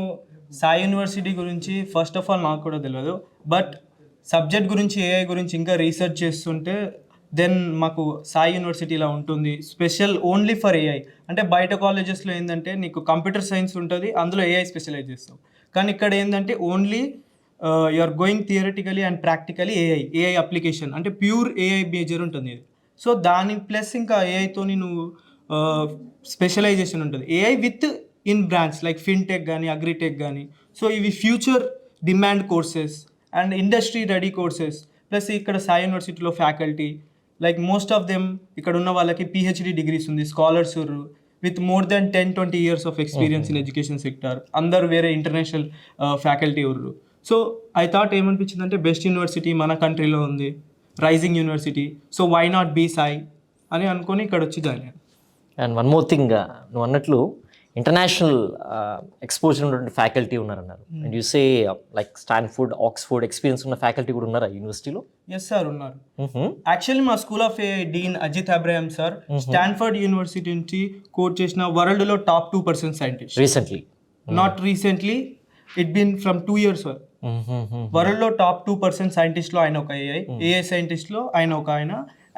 సాయి యూనివర్సిటీ గురించి ఫస్ట్ ఆఫ్ ఆల్ నాకు కూడా తెలియదు, బట్ సబ్జెక్ట్ గురించి ఏఐ గురించి ఇంకా రీసెర్చ్ చేస్తుంటే దెన్ మాకు సాయి యూనివర్సిటీలో ఉంటుంది స్పెషల్ ఓన్లీ ఫర్ ఏఐ. అంటే బయట కాలేజెస్లో ఏంటంటే నీకు కంప్యూటర్ సైన్స్ ఉంటుంది, అందులో ఏఐ స్పెషలైజ్ చేస్తాం. కానీ ఇక్కడ ఏంటంటే only you are going theoretically and practically AI application, అంటే ప్యూర్ ఏఐ మేజర్ ఉంటుంది ఇది. సో దాని ప్లస్ ఇంకా ఏఐతో నువ్వు స్పెషలైజేషన్ ఉంటుంది, AI with in branch like fintech కానీ అగ్రిటెక్ కానీ. సో ఇవి future demand courses and industry ready courses. Plus ఇక్కడ సాయి యూనివర్సిటీలో faculty like most of them ఇక్కడ ఉన్న వాళ్ళకి పిహెచ్డి డిగ్రీస్ ఉంది, scholars with more than 10-20 years of experience in education sector. అందరు వేరే ఇంటర్నేషనల్ ఫ్యాకల్టీ ఉర్రు. సో ఐ థాట్ ఏమనిపించిందంటే బెస్ట్ యూనివర్సిటీ మన కంట్రీలో ఉంది, rising university, so why not be Sai అని అనుకొని ఇక్కడ వచ్చి జాయిన్ అయ్యాను. అండ్ వన్ మోర్ థింగ్, నువ్వు అన్నట్లు ఇంటర్నేషనల్ ఎక్స్పోజర్ ఉన్నటువంటి ఫ్యాకల్టీ ఉన్నారన్నారు. And you say like Stanford, Oxford experience ఉన్న ఫ్యాకల్టీ కూడా ఉన్నారా యూనివర్సిటీలో? ఎస్ సార్ ఉన్నారు. యాక్చువల్లీ మా school of dean Ajith Abraham sir Stanford University నుంచి కోట్ చేసిన వరల్డ్లో top 2% scientist. Recently, not recently, it been from 2 years sir. వరల్డ్లో టాప్ 2% సైంటిస్ట్లో ఆయన ఒక ఏఐ సైంటిస్ట్లో ఆయన ఒక ఆయన.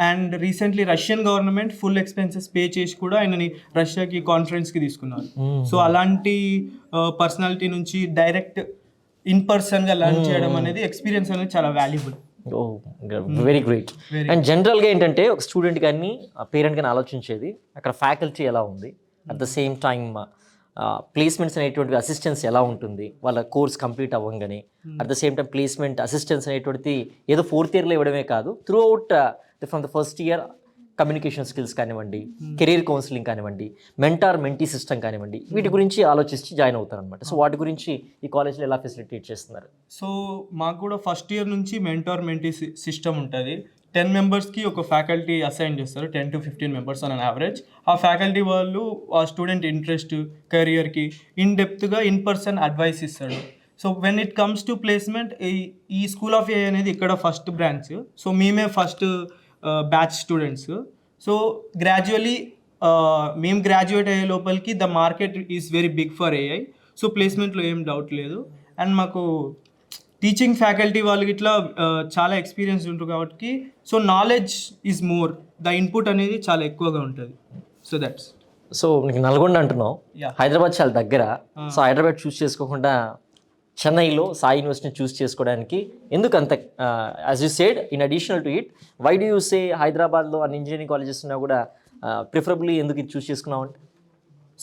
And recently Russian government full expenses pay చేసి కూడా ఆయనని రష్యాకి కాన్ఫరెన్స్కి తీసుకున్నారు. సో అలాంటి పర్సనాలిటీ నుంచి డైరెక్ట్ ఇన్ పర్సన్గా లర్న్ చేయడం అనేది ఎక్స్పీరియన్స్ అనేది చాలా వాల్యుబుల్. Very great. అండ్ జనరల్గా ఏంటంటే ఒక స్టూడెంట్ కానీ పేరెంట్ కానీ ఆలోచించేది అక్కడ ఫ్యాకల్టీ ఎలా ఉంది, at the same time placements అనేటువంటి అసిస్టెన్స్ ఎలా ఉంటుంది వాళ్ళ కోర్స్ కంప్లీట్ అవ్వగానే. At the same time placement assistance అనేటువంటిది ఏదో 4th yearలో ఇవ్వడమే కాదు, through out from the first year communication skills కానివ్వండి, కెరీర్ కౌన్సిలింగ్ కానివ్వండి, మెంటార్ మెంటీ సిస్టమ్ కానివ్వండి, వీటి గురించి ఆలోచించి జాయిన్ అవుతారనమాట. సో వాటి గురించి ఈ కాలేజ్లో ఎలా ఫెసిలిటేట్ చేస్తున్నారు? సో మాకు కూడా ఫస్ట్ ఇయర్ నుంచి మెంటార్ మెంటీ సిస్టమ్ ఉంటుంది. 10 members ఒక ఫ్యాకల్టీ అసైన్ చేస్తారు, 10 to 15 members on an average. ఆ ఫ్యాకల్టీ వాళ్ళు ఆ స్టూడెంట్ ఇంట్రెస్ట్, కెరియర్కి ఇన్ డెప్త్గా ఇన్ పర్సన్ అడ్వైస్ ఇస్తాడు. So when it comes to placement, ఈ స్కూల్ ఆఫ్ ఏఐ అనేది ఇక్కడ ఫస్ట్ బ్రాంచ్. సో మేమే first batch students. So gradually మేము గ్రాడ్యుయేట్ అయ్యే లోపలికి the market is very big for AI. So ప్లేస్మెంట్లో ఏం డౌట్ లేదు. అండ్ మాకు టీచింగ్ ఫ్యాకల్టీ వాళ్ళకి ఇట్లా చాలా ఎక్స్పీరియన్స్ ఉంటుంది కాబట్టి so knowledge is more, the input అనేది చాలా ఎక్కువగా ఉంటుంది. So that's. సో నీకు నల్గొండ అంటున్నావు, హైదరాబాద్ చాలా దగ్గర. సో హైదరాబాద్ చూస్ చేసుకోకుండా చెన్నైలో సాయి యూనివర్సిటీని చూస్ చేసుకోవడానికి ఎందుకు అంత, as you said in additional to it, why do you say హైదరాబాద్లో అన్ని ఇంజనీరింగ్ కాలేజెస్ ఉన్నా కూడా ప్రిఫరబుల్లీ ఎందుకు ఇది చూస్ చేసుకున్నావు అంటే?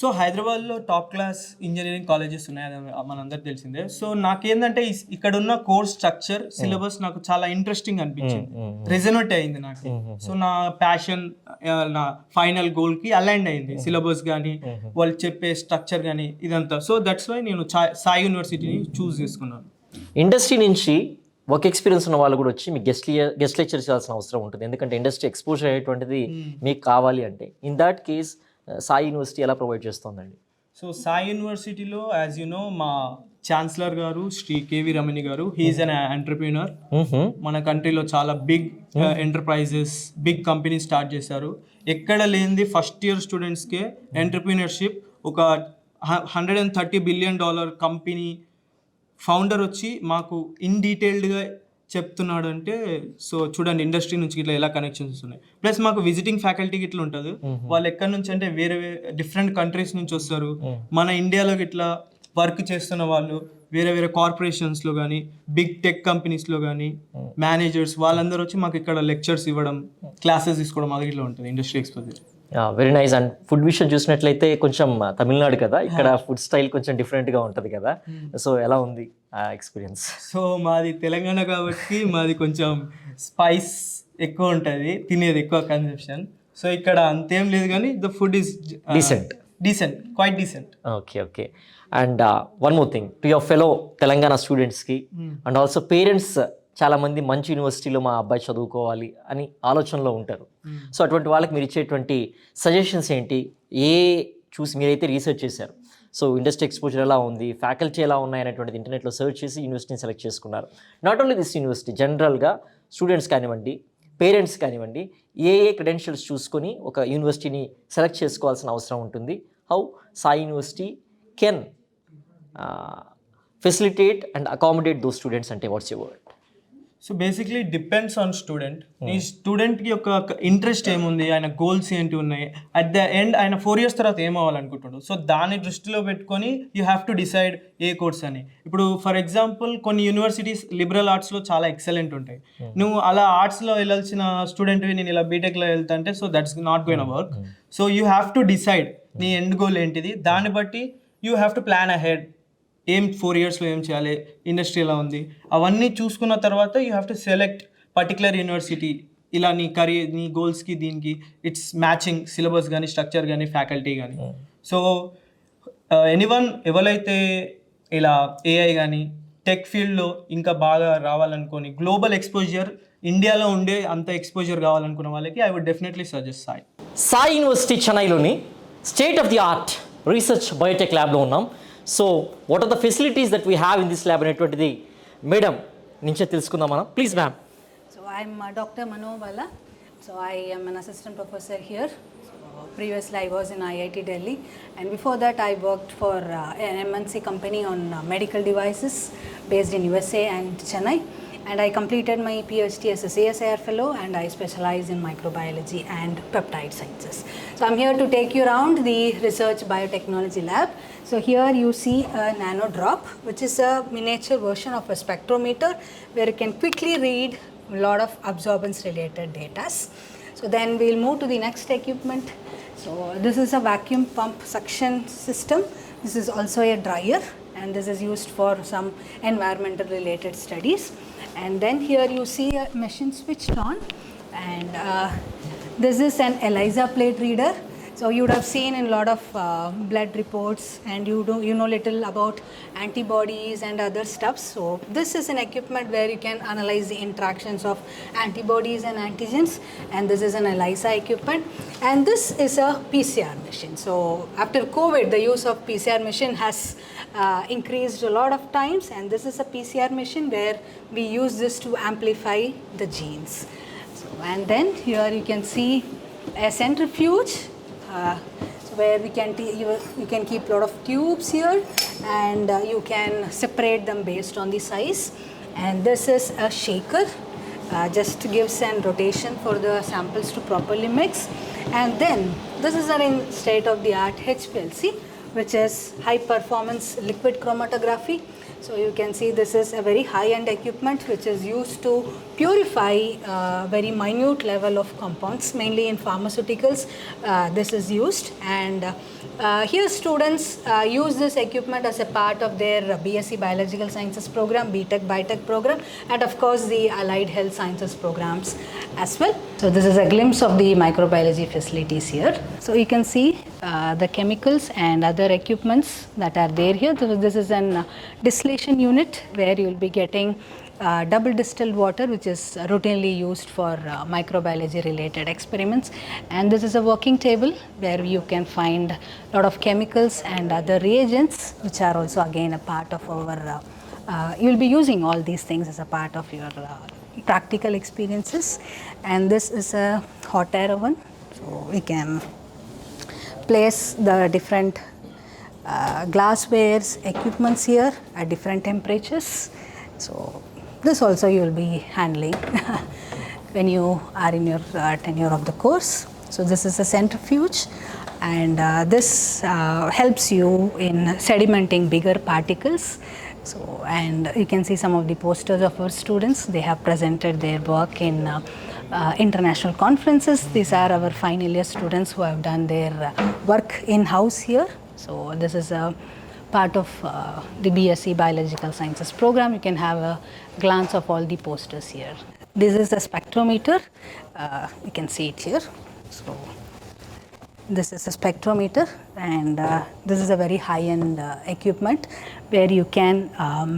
సో హైదరాబాద్లో టాప్ క్లాస్ ఇంజనీరింగ్ కాలేజెస్ ఉన్నాయి, అది మనందరికి తెలిసిందే. సో నాకేంటంటే ఇక్కడ ఉన్న కోర్స్ స్ట్రక్చర్, సిలబస్ నాకు చాలా ఇంట్రెస్టింగ్ అనిపించింది, రెజొనేట్ అయింది నాకు. సో నా ప్యాషన్, నా ఫైనల్ గోల్కి అలైన్ అయింది, సిలబస్ కానీ వాళ్ళు చెప్పే స్ట్రక్చర్ కానీ ఇదంతా. సో దట్స్ వై నేను సాయి యూనివర్సిటీని చూస్ చేసుకున్నాను. ఇండస్ట్రీ నుంచి వర్క్ ఎక్స్పీరియన్స్ ఉన్న వాళ్ళు కూడా వచ్చి మీకు గెస్ట్ లెక్చర్ చేయాల్సిన అవసరం ఉంటుంది, ఎందుకంటే ఇండస్ట్రీ ఎక్స్పోజర్ అయ్యేటువంటిది మీకు కావాలి అంటే. In that case Sai university ఎలా ప్రొవైడ్ చేస్తుందండి? సో సాయి యూనివర్సిటీలో యాజ్ యు నో మా ఛాన్సలర్ గారు శ్రీ కేవి రమణి గారు, హీఈస్ అన్ ఎంటర్ప్రీనర్. మన కంట్రీలో చాలా big enterprises, big company start చేశారు. ఎక్కడ లేనిది ఫస్ట్ ఇయర్ స్టూడెంట్స్కే ఎంటర్ప్రీనర్షిప్, ఒక $130 billion కంపెనీ ఫౌండర్ వచ్చి మాకు ఇన్ డీటెయిల్డ్గా చెప్తున్నాడు అంటే సో చూడండి ఇండస్ట్రీ నుంచి ఇట్లా ఎలా కనెక్షన్స్ ఉన్నాయి. ప్లస్ మాకు విజిటింగ్ ఫ్యాకల్టీకి ఇట్లా ఉంటుంది, వాళ్ళు ఎక్కడి నుంచి అంటే వేరే డిఫరెంట్ కంట్రీస్ నుంచి వస్తారు. మన ఇండియాలోకి ఇట్లా వర్క్ చేస్తున్న వాళ్ళు వేరే వేరే కార్పొరేషన్స్లో కానీ బిగ్ టెక్ కంపెనీస్లో కానీ మేనేజర్స్ వాళ్ళందరూ వచ్చి మాకు ఇక్కడ లెక్చర్స్ ఇవ్వడం, క్లాసెస్ తీసుకోవడం అది ఇట్లా ఉంటుంది industry exposure. Very nice. And food విషయం చూసినట్లయితే కొంచెం తమిళనాడు కదా, ఇక్కడ ఫుడ్ స్టైల్ కొంచెం డిఫరెంట్గా ఉంటుంది కదా, సో ఎలా ఉంది ఆ ఎక్స్పీరియన్స్? సో మాది తెలంగాణ కాబట్టి మాది కొంచెం స్పైస్ ఎక్కువ ఉంటుంది, తినేది ఎక్కువ కన్సెప్షన్. సో ఇక్కడ అంతేం లేదు కానీ the food is decent, quite decent. Okay. And one more thing, to your fellow Telangana స్టూడెంట్స్కి అండ్ ఆల్సో పేరెంట్స్, చాలామంది మంచి యూనివర్సిటీలో మా అబ్బాయి చదువుకోవాలి అని ఆలోచనలో ఉంటారు. సో అటువంటి వాళ్ళకి మీరు ఇచ్చేటువంటి సజెషన్స్ ఏంటి? చూసి మీరైతే రీసెర్చ్ చేశారు, సో ఇండస్ట్రీ ఎక్స్పోజర్ ఎలా ఉంది, ఫ్యాకల్టీ ఎలా ఉన్నాయి అనేటువంటిది ఇంటర్నెట్లో సెర్చ్ చేసి యూనివర్సిటీని సెలెక్ట్ చేసుకున్నారు. నాట్ ఓన్లీ దిస్ యూనివర్సిటీ, జనరల్గా స్టూడెంట్స్ కానివ్వండి, పేరెంట్స్ కానివ్వండి, ఏ క్రెడెన్షియల్స్ చూసుకొని ఒక యూనివర్సిటీని సెలెక్ట్ చేసుకోవాల్సిన అవసరం ఉంటుంది. How Sai University can facilitate and accommodate those students అంటే what's your word? So basically depends on student. ఈ స్టూడెంట్కి యొక్క ఇంట్రెస్ట్ ఏముంది, ఆయన గోల్స్ ఏంటి ఉన్నాయి, అట్ ద ఎండ్ ఆయన 4 years తర్వాత ఏం అవ్వాలనుకుంటున్నాడు. సో దాన్ని దృష్టిలో పెట్టుకొని you have to decide A course అని. ఇప్పుడు ఫర్ ఎగ్జాంపుల్ కొన్ని యూనివర్సిటీస్ లిబరల్ ఆర్ట్స్లో చాలా ఎక్సలెంట్ ఉంటాయి. నువ్వు అలా ఆర్ట్స్లో వెళ్ళాల్సిన స్టూడెంట్వి నేను ఇలా బీటెక్లో వెళ్తాంటే so that's not going work. So you have to decide నీ ఎండ్ గోల్ ఏంటిది, దాన్ని బట్టి you have to plan ahead. ఏం 4 yearsలో ఏం చేయాలి, ఇండస్ట్రీ ఎలా ఉంది, అవన్నీ చూసుకున్న తర్వాత you have to select particular university. ఇలా నీ కెరీర్, నీ గోల్స్కి దీనికి ఇట్స్ మ్యాచింగ్ సిలబస్ కానీ, స్ట్రక్చర్ కానీ, ఫ్యాకల్టీ కానీ. సో ఎనీవన్ ఎవరైతే ఇలా ఏఐ కానీ టెక్ ఫీల్డ్లో ఇంకా బాగా రావాలనుకొని, గ్లోబల్ ఎక్స్పోజర్ ఇండియాలో ఉండే అంత ఎక్స్పోజర్ కావాలనుకున్న వాళ్ళకి I would definitely suggest Sai. Sai University చెన్నైలోని state of the art research biotech ల్యాబ్లో ఉన్నాం. So what are the facilities that we have in this lab అనేటువంటిది మేడం నుంచే తెలుసుకుందాం మనం. Please ma'am. So I'm Dr. Manobala. So I am an assistant professor here. So previously I was in IIT Delhi, and before that I worked for an MNC company on medical devices based in USA and Chennai. And I completed my PhD as a CSIR fellow, and I specialize in microbiology and peptide sciences. So I'm here to take you around the research biotechnology lab. So here you see a nano drop, which is a miniature version of a spectrometer where you can quickly read a lot of absorbance related data. So then we'll move to the next equipment. So this is a vacuum pump suction system. This is also a dryer, and this is used for some environmental related studies. And then here you see a machine switched on, and this is an ELISA plate reader. So you would have seen in a lot of blood reports, and you know little about antibodies and other stuff. So this is an equipment where you can analyze the interactions of antibodies and antigens, and this is an ELISA equipment. And this is a PCR machine. So after COVID, the use of PCR machine has increased a lot of times, and this is a PCR machine where we use this to amplify the genes. So, and then here you can see a centrifuge. So where we can you can keep a lot of tubes here, and you can separate them based on the size. And this is a shaker, just gives an rotation for the samples to properly mix. And then this is a state of the art HPLC, which is high performance liquid chromatography. So you can see this is a very high-end equipment which is used to purify very minute level of compounds, mainly in pharmaceuticals. This is used, and here students use this equipment as a part of their BSc Biological Sciences program, BTech Biotech program, and of course the Allied Health Sciences programs as well. So this is a glimpse of the microbiology facilities here. So you can see the chemicals and other equipments that are there here. So this is an distillation unit where you will be getting double distilled water, which is routinely used for microbiology related experiments. And this is a working table where you can find a lot of chemicals and other reagents, which are also again a part of our you'll be using all these things as a part of your practical experiences. And this is a hot air oven, so we can place the different glasswares equipments here at different temperatures. So this also you will be handling when you are in your tenure of the course. So this is a centrifuge, and this helps you in sedimenting bigger particles. So, and you can see some of the posters of our students. They have presented their work in international conferences. These are our final year students who have done their work in-house here. So this is a part of the BSc Biological Sciences program. You can have a glance of all the posters here. This is the spectrometer. You can see it here. So this is a spectrometer, and this is a very high-end equipment where you can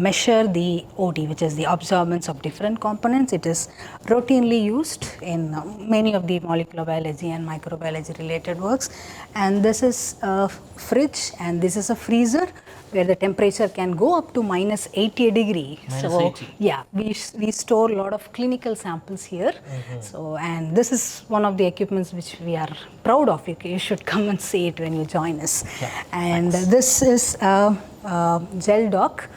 measure the OD, which is the absorbance of different components. It is routinely used in many of the molecular biology and microbiology related works. And this is a fridge, and this is a freezer where the temperature can go up to minus 80 degrees. So 80. yeah, we store a lot of clinical samples here. So, and this is one of the equipments which we are proud of. You should come and see it when you join us. Yeah, and this is a gel dock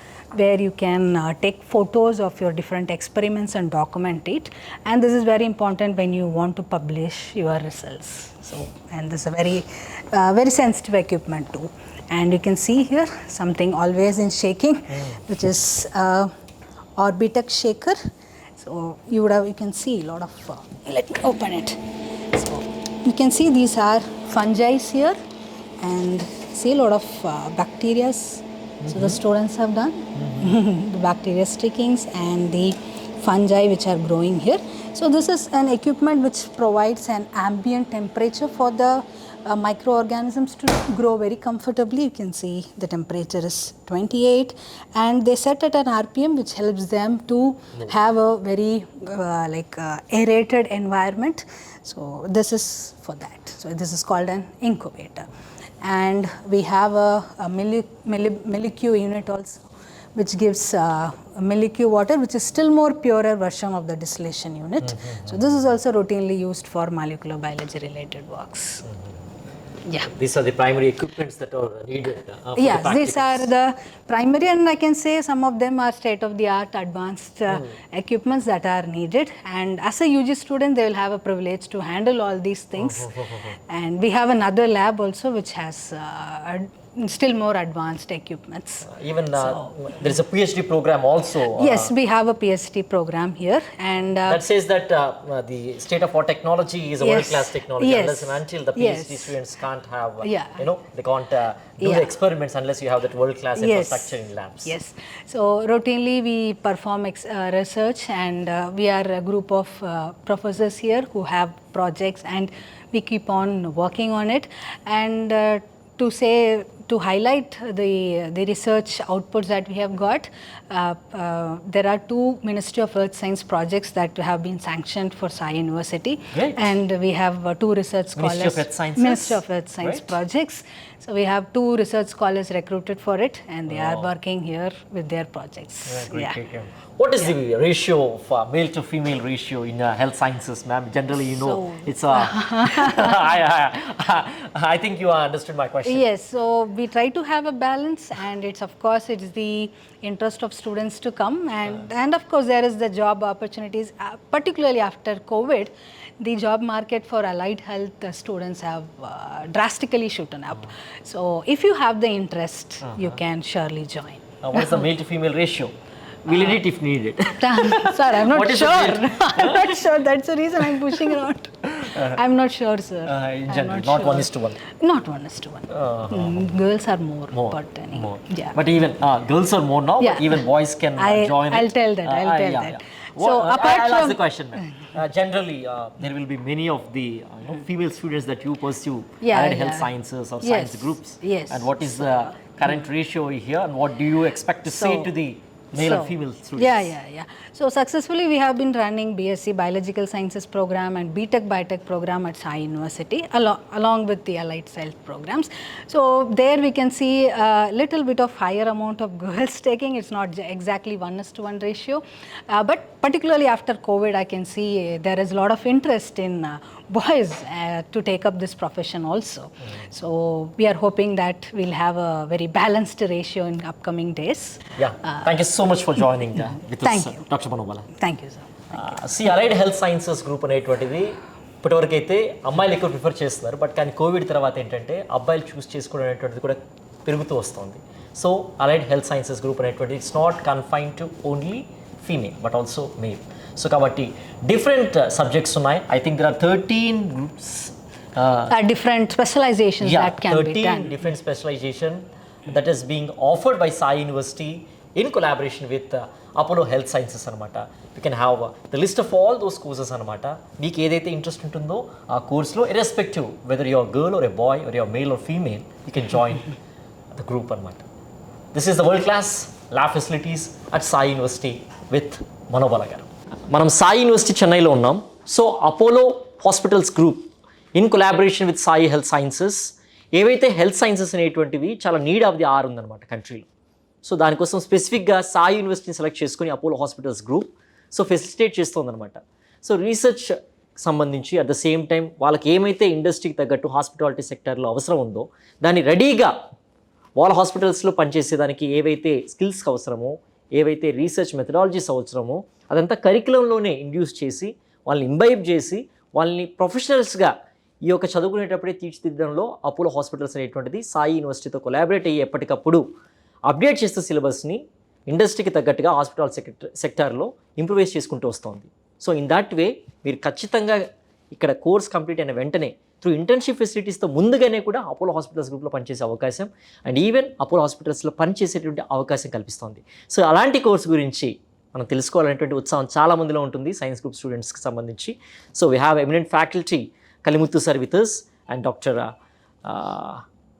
where you can take photos of your different experiments and document it. And this is very important when you want to publish your results. So, and this is a very sensitive equipment too. And you can see here something always in shaking, which is BTech shaker. So you can see a lot of, let me open it. So you can see these are fungi here, and see a lot of bacteria. So the students have done the bacteria stickings and the fungi which are growing here. So this is an equipment which provides an ambient temperature for the microorganisms to grow very comfortably. You can see the temperature is 28, and they set at an RPM which helps them to have a very aerated environment. So this is for that. So this is called an incubator. And we have a Milicu unit also, which gives Milicu water, which is still more purer version of the distillation unit. So this is also routinely used for molecular biology related works. Yeah. These are the primary equipments that are needed. Yes, these are the primary, and I can say some of them are state-of-the-art advanced equipments that are needed. And as a UG student, they will have a privilege to handle all these things. And we have another lab also which has still more advanced equipments. Even there is a PhD program also. Yes, we have a PhD program here, and that says that the state-of-art technology is a world-class technology. Yes. Unless and until the PhD students can't have, Yeah. they can't do the experiments unless you have that world-class infrastructure in labs. Yes. So routinely we perform research, and we are a group of professors here who have projects, and we keep on working on it. And to highlight the research outputs that we have got, there are 2 Ministry of Earth Science projects that have been sanctioned for Sai University. Great. And we have 2 research scholars. Ministry of Earth Sciences? Ministry of Earth Science projects. So we have 2 research scholars recruited for it, and they are working here with their projects. Great. What is the ratio of male to female ratio in health sciences, ma'am? Generally, it's I think you understood my question. Yes, so we try to have a balance, and it's the interest of students to come, and of course there is the job opportunities, particularly after COVID. The job market for allied health students have drastically shooten up. So if you have the interest, you can surely join. What is the male to female ratio? We'll need it if needed. Sir, I'm not What is sure. the I'm not sure. That's the reason I'm pushing around. I'm not sure, sir. In general, not 1:1. Not 1:1. Girls are more. More. Yeah. But even girls are more now. Yeah. But even boys can join. I'll tell that. Yeah. So apart I'll from ask the question, ma'am. Generally, there will be many of the female students that you pursue allied health sciences or science groups. Yes. And what is the current ratio here, and what do you expect to say to the male and female students? Yeah. So successfully we have been running BSc Biological Sciences program and BTech Biotech program at Sai University along with the allied health programs. So there we can see a little bit of higher amount of girls taking. It's not exactly 1:1 ratio, but particularly after COVID, I can see there is a lot of interest in boys to take up this profession also. So we are hoping that we'll have a very balanced ratio in upcoming days. Thank you so much for joining with us, Thank you. Dr. Manobala. Thank you, sir. Allied health sciences group అనేటువంటిది ఇప్పటివరకు అయితే అమ్మాయిలు ఎక్కువ prefer చేస్తున్నారు, but కానీ Covid తర్వాత ఏంటంటే అబ్బాయిలు చూస్ చేసుకోవడం అనేటువంటిది కూడా పెరుగుతూ వస్తుంది. So allied health sciences group అనేటువంటిది it's not confine to only female but also male. So కాబట్టి డిఫరెంట్ సబ్జెక్ట్స్ ఉన్నాయి. I think there are 13 groups, different specializations that can be done. Different specialization that is being offered by Sai University in collaboration with Apollo Health Sciences అనమాట. We can have the list of all those courses అనమాట. మీకు ఏదైతే interest ఉంటుందో ఆ కోర్స్లో irrespective whether you're a girl or a boy or you're male or female, you can join the group అనమాట. This is the world class lab facilities at Sai University with Manobala garu. మనం Sai university చెన్నైలో ఉన్నాం. So Apollo hospitals group in collaboration with Sai health sciences ఏవైతే health sciences అనేటువంటివి చాలా need of the are ఉందన్నమాట కంట్రీలో. So దానికోసం స్పెసిఫిక్గా సాయి యూనివర్సిటీని సెలెక్ట్ చేసుకుని Apollo hospitals group so facilitate చేస్తుందన్నమాట. సో రీసెర్చ్ సంబంధించి అట్ ద సేమ్ టైం వాళ్ళకి ఏమైతే ఇండస్ట్రీకి తగ్గట్టు హాస్పిటాలిటీ సెక్టర్లో అవసరం ఉందో దాన్ని రెడీగా వాళ్ళ హాస్పిటల్స్లో పనిచేసేదానికి ఏవైతే స్కిల్స్ అవసరమో, ఏవైతే రీసెర్చ్ మెథడాలజీస్ అవసరమో అదంతా కరికులంలోనే ఇండ్యూస్ చేసి వాళ్ళని ఇంబైబ్ చేసి వాళ్ళని ప్రొఫెషనల్స్గా ఈ యొక్క చదువుకునేటప్పుడే తీర్చిదిద్దడంలో అపోలో హాస్పిటల్స్ అనేటువంటిది సాయి యూనివర్సిటీతో కొలాబరేట్ అయ్యి ఎప్పటికప్పుడు అప్డేట్ చేస్తూ సిలబస్ని ఇండస్ట్రీకి తగ్గట్టుగా హాస్పిటల్ సెక్టార్లో ఇంప్రూవైజ్ చేసుకుంటూ వస్తుంది. సో ఇన్ దాట్ వే మీరు ఖచ్చితంగా ఇక్కడ కోర్స్ కంప్లీట్ అయిన వెంటనే త్రూ ఇంటర్న్షిప్ ఫెసిలిటీస్తో ముందుగానే కూడా అపోలో హాస్పిటల్స్ గ్రూప్లో పనిచేసే అవకాశం అండ్ ఈవెన్ అపోలో హాస్పిటల్స్లో పనిచేసేటువంటి అవకాశం కల్పిస్తుంది. సో అలాంటి కోర్స్ గురించి మనం తెలుసుకోవాలనేటువంటి ఉత్సాహం చాలా మందిలో ఉంటుంది సైన్స్ గ్రూప్ స్టూడెంట్స్కి సంబంధించి. So we have eminent faculty Kalimuthu sir with us and Dr.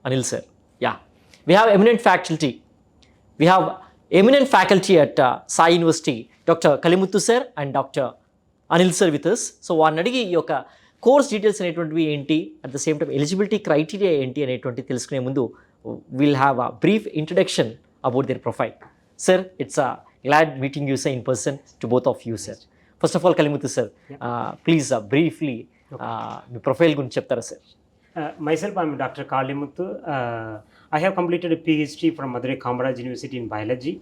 Anil sir. Yeah, we have eminent faculty. We have eminent faculty at Sai University, Dr. Kalimuthu sir and Dr. Anil sir with us. So వారిని అడిగి ఈ యొక్క course details అనేటువంటివి ఏంటి, at the same time eligibility criteria ఏంటి అనేటువంటి తెలుసుకునే ముందు will have a brief introduction about their profile. Sir, it's a glad meeting you sir in person to both of you sir. First of all, Kalimuthu sir, please briefly me profile గురించి చెప్తారా sir? Myself, I am Dr. Kalimuthu. I have completed a PhD from Madurai Kamaraj University in biology,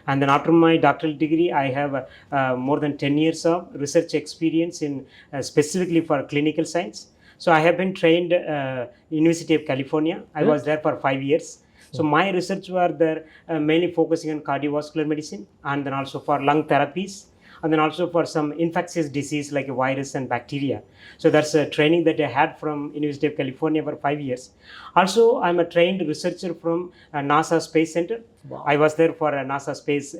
and then after my doctoral degree, I have more than 10 years of research experience in specifically for clinical science. So I have been trained University of California. I was there for 5 years. So my research were there mainly focusing on cardiovascular medicine and then also for lung therapies, and then also for some infectious disease like a virus and bacteria. So that's a training that I had from University of California for 5 years. Also, I'm a trained researcher from NASA Space Center. Wow. I was there for NASA Space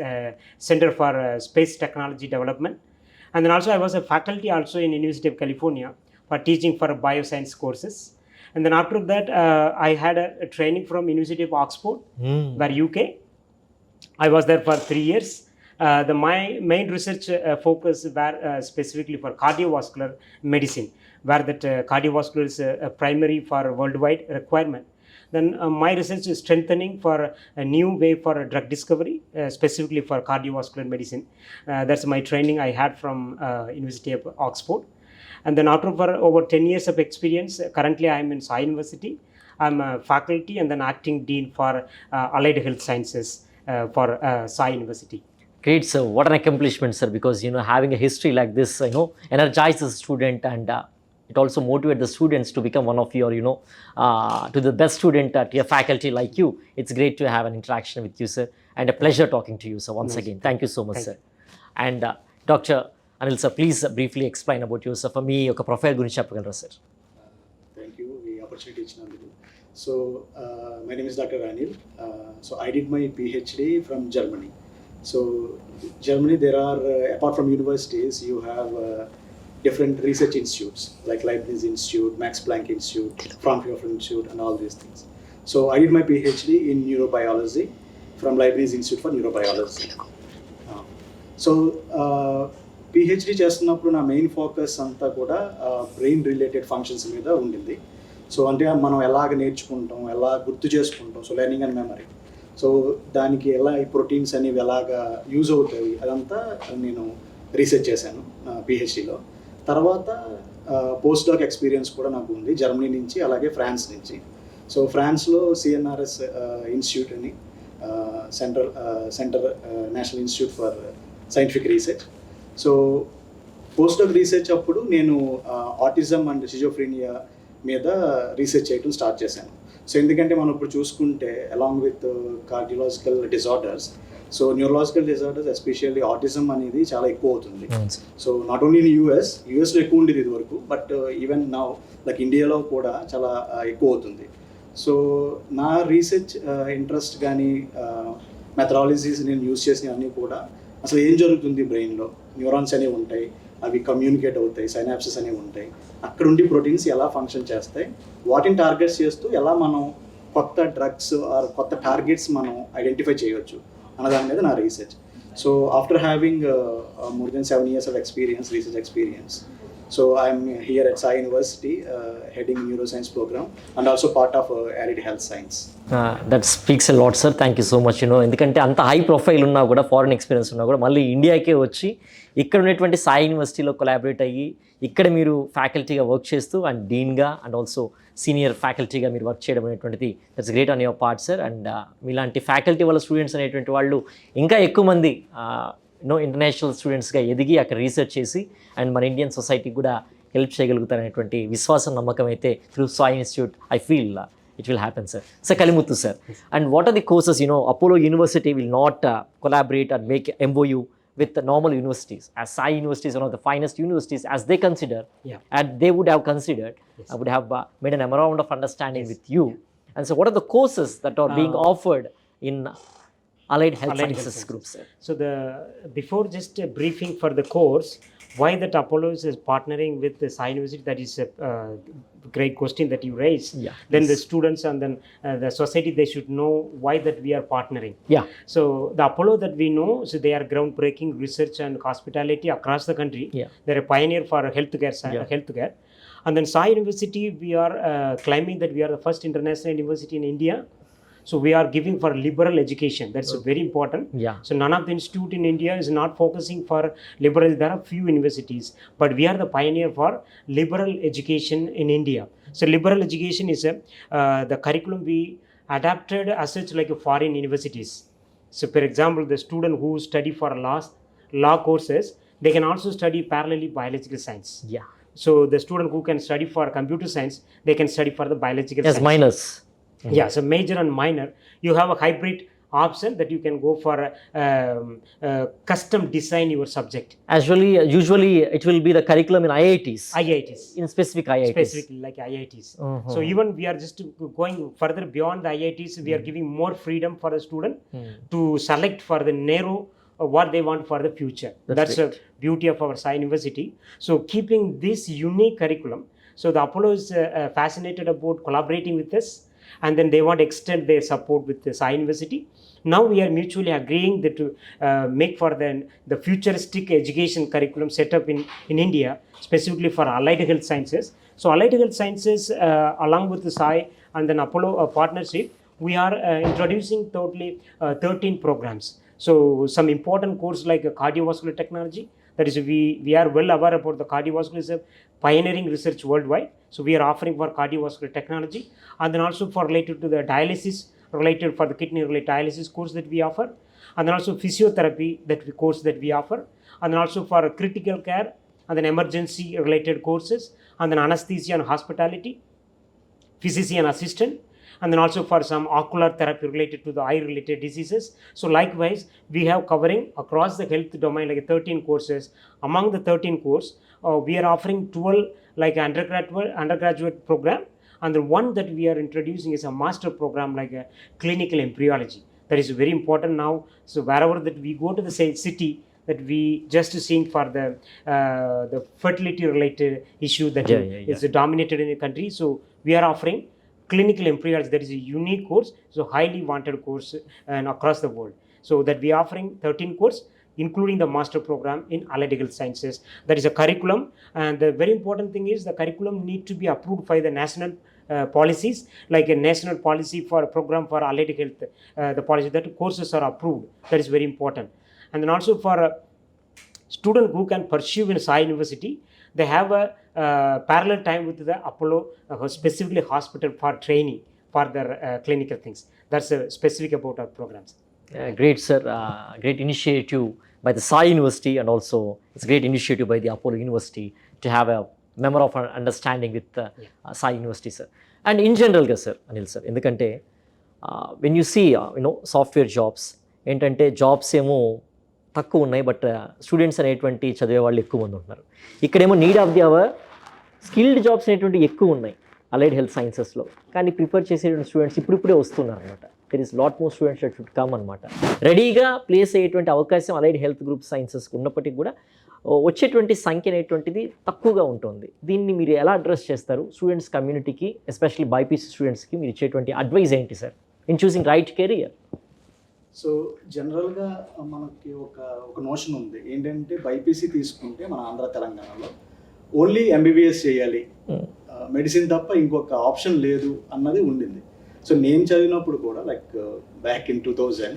Center for Space Technology Development. And then also I was a faculty also in University of California for teaching for bioscience courses. And then after that, I had a training from University of Oxford, where UK. I was there for 3 years. My main research focus were specifically for cardiovascular medicine, where that cardiovascular is a primary for worldwide requirement. Then my research is strengthening for a new way for drug discovery, specifically for cardiovascular medicine. That's my training I had from University of Oxford. And then after for over 10 years of experience, currently I am in Sai University. I'm a faculty and then acting dean for allied health sciences for Sai University. Great, sir. What an accomplishment, sir, because, having a history like this, energizes the student and it also motivates the students to become one of your, to the best student at your faculty like you. It's great to have an interaction with you, sir, and a pleasure talking to you, sir, once again. Thank you so much, sir. And Dr. Anil, sir, please briefly explain about yourself. For me, your profile gurinchi cheppagalaru, sir. Thank you. The opportunity ichchinanduku. So, my name is Dr. Anil. So, I did my PhD from Germany. So Germany, there are apart from universities, you have different research institutes like Leibniz Institute, Max Planck Institute, Fraunhofer Institute, and all these things. So I did my PhD in neurobiology from Leibniz Institute for Neurobiology. So PhD చేస్తున్నప్పుడు నా main focus అంతా కూడా brain related functions మీద ఉండింది. So అంటే మనం ఎలాగ నేర్చుకుంటాం, ఎలా గుర్తు చేసుకుంటాం, so learning and memory. So దానికి ఎలా ఈ ప్రోటీన్స్ అనేవి ఎలాగా యూజ్ అవుతాయి అదంతా నేను రీసెర్చ్ చేశాను నా పిహెచ్డిలో. తర్వాత పోస్ట్ డాక్ ఎక్స్పీరియన్స్ కూడా నాకు ఉంది జర్మనీ నుంచి, అలాగే ఫ్రాన్స్ నుంచి. సో ఫ్రాన్స్లో CNRS ఇన్స్టిట్యూట్ అని centre national institute for scientific research. So post doc research అప్పుడు నేను ఆటిజం అండ్ షిజోఫ్రీనియా మీద రీసెర్చ్ చేయడం స్టార్ట్ చేశాను. సో ఎందుకంటే మనం ఇప్పుడు చూసుకుంటే along with cardiological disorders, so neurological disorders especially autism అనేది చాలా ఎక్కువ అవుతుంది. సో నాట్ ఓన్లీ ఇన్ యూఎస్లో ఎక్కువ ఉండేది ఇది వరకు, బట్ ఈవెన్ నౌ లైక్ ఇండియాలో కూడా చాలా ఎక్కువ అవుతుంది. సో నా రీసెర్చ్ ఇంట్రెస్ట్ కానీ మెథడాలజీస్ నేను యూజ్ చేసినవన్నీ కూడా అసలు ఏం జరుగుతుంది బ్రెయిన్లో, న్యూరాన్స్ అనేవి ఉంటాయి, అవి కమ్యూనికేట్ అవుతాయి, సైనాప్సెస్ అనేవి ఉంటాయి, అక్కడ ఉండి ప్రోటీన్స్ ఎలా ఫంక్షన్ చేస్తాయి, వాటిని టార్గెట్స్ చేస్తూ ఎలా మనం కొత్త డ్రగ్స్ ఆర్ కొత్త టార్గెట్స్ మనం ఐడెంటిఫై చేయవచ్చు అన్నదాని మీద నా research. So after having more than 7 years of experience, research experience, So I'm here at Sai University, heading neuroscience program and also part of allied health science. That speaks a lot sir. Thank you so much. ఎందుకంటే అంత high profile ఉన్నా కూడా, foreign experience ఉన్నా కూడా, మళ్ళీ ఇండియాకే వచ్చి ఇక్కడ ఉన్నటువంటి సాయి యూనివర్సిటీలో కొలాబరేట్ అయ్యి ఇక్కడ మీరు ఫ్యాకల్టీగా వర్క్ చేస్తూ అండ్ డీన్గా అండ్ ఆల్సో సీనియర్ ఫ్యాకల్టీగా మీరు వర్క్ చేయడం అనేటువంటిది that's great on your part sir. And మీలాంటి ఫ్యాకల్టీ వాళ్ళ స్టూడెంట్స్ అనేటువంటి వాళ్ళు ఇంకా ఎక్కువ మంది ఇంటర్నేషనల్ స్టూడెంట్స్గా ఎదిగి అక్కడ రీసెర్చ్ చేసి అండ్ మన ఇండియన్ సొసైటీకి కూడా హెల్ప్ చేయగలుగుతారనేటువంటి విశ్వాసం, నమ్మకం అయితే through Sai institute I feel it will happen, sir. Sir Kalimuthu, sir. And what are the courses, Apollo University will not collaborate and make MOU with the normal universities, as Sai University is one of the finest universities, as they consider, and they would have considered, would have made an memorandum of understanding with you. And so what are the courses that are being offered in Allied Health Sciences group, sir? So before just a briefing for the course, why that Apollo is partnering with the Sai University, that is a great question that you raised. Then the students and then the society, they should know why that we are partnering. So the Apollo that we know, so they are groundbreaking research and hospitality across the country. They're a pioneer for healthcare. And then Sai University, we are claiming that we are the first international university in India. So we are giving for liberal education. That's very important. So none of the institute in India is not focusing for liberal. There are few universities, but we are the pioneer for liberal education in India. So liberal education is the curriculum we adapted as such like a foreign universities. So for example, the student who study for law courses, they can also study parallelly biological science. So the student who can study for computer science, they can study for the biological science. As minors. So major and minor, you have a hybrid option that you can go for custom design your subject. Usually it will be the curriculum in IITs. In specific IITs. Specifically like IITs. So even we are just going further beyond the IITs, we are giving more freedom for the student to select for the narrow what they want for the future. That's the beauty of our Sai University. So keeping this unique curriculum, so the Apollo is fascinated about collaborating with us. And then they want to extend their support with the Sai University. Now we are mutually agreeing that to make for the futuristic education curriculum set up in India, specifically for allied health sciences. So allied health sciences, along with the Sai and then Apollo partnership, we are introducing totally 13 programs. So some important course like cardiovascular technology, that is we are well aware about the cardiovascular is a pioneering research worldwide. So we are offering for cardiovascular technology, and then also for related to the dialysis, related for the kidney related dialysis course that we offer, and then also physiotherapy course that we offer, and then also for critical care and then emergency related courses, and then anesthesia and hospitality, physician assistant, and then also for some ocular therapy related to the eye related diseases. So likewise, we have covering across the health domain like 13 courses. Among the 13 course, we are offering 12 like undergraduate program, and the one that we are introducing is a master program like a clinical embryology. That is very important now. So wherever that we go to the city, that we just seeing for the fertility related issue that is dominated in the country. So we are offering clinical embryology. That is a unique course, so highly wanted course and across the world. So that we are offering 13 course, including the master program in allied health sciences. That is a curriculum, and the very important thing is the curriculum need to be approved by the national policies, like a national policy for a program for allied health, the policy that courses are approved. That is very important. And then also for a student who can pursue in Sai University, they have a parallel time with the Apollo, specifically hospital for training for their clinical things. That's specific about our programs. Great, sir. Great initiative by the Sai University, and also it's a great initiative by the Apollo University to have a member of understanding with Sai University, sir. And in general, sir, Anil sir, endukante when you see software jobs, ఏంటంటే jobs ఏమో తక్కువ ఉన్నాయి, but students అనేటువంటి చదివే వాళ్ళు ఎక్కువ మంది ఉంటున్నారు. ఇక్కడేమో need of the hour skilled jobs అనేటువంటి ఎక్కువ ఉన్నాయి అలైడ్ హెల్త్ సైన్సెస్లో, కానీ ప్రిఫర్ చేసేటువంటి స్టూడెంట్స్ ఇప్పుడిప్పుడే వస్తున్నారు అనమాట. There is lot more students that should come అనమాట. రెడీగా ప్లేస్ అయ్యేటువంటి అవకాశం అలైడ్ హెల్త్ గ్రూప్ సైన్సెస్కి ఉన్నప్పటికీ కూడా వచ్చేటువంటి సంఖ్య అనేటువంటిది తక్కువగా ఉంటుంది. దీన్ని మీరు ఎలా అడ్రస్ చేస్తారు? స్టూడెంట్స్ కమ్యూనిటీకి, ఎస్పెషల్లీ బైపీసీ స్టూడెంట్స్కి మీరు ఇచ్చేటువంటి అడ్వైజ్ ఏంటి sir in choosing right career? So జనరల్గా మనకి ఒక నోషన్ ఉంది ఏంటంటే బైపీసీ తీసుకుంటే మన ఆంధ్ర తెలంగాణలో ఓన్లీ ఎంబీబీఎస్ చేయాలి, మెడిసిన్ తప్ప ఇంకొక ఆప్షన్ లేదు అన్నది ఉండింది. సో నేను చదివినప్పుడు కూడా like back in 2000,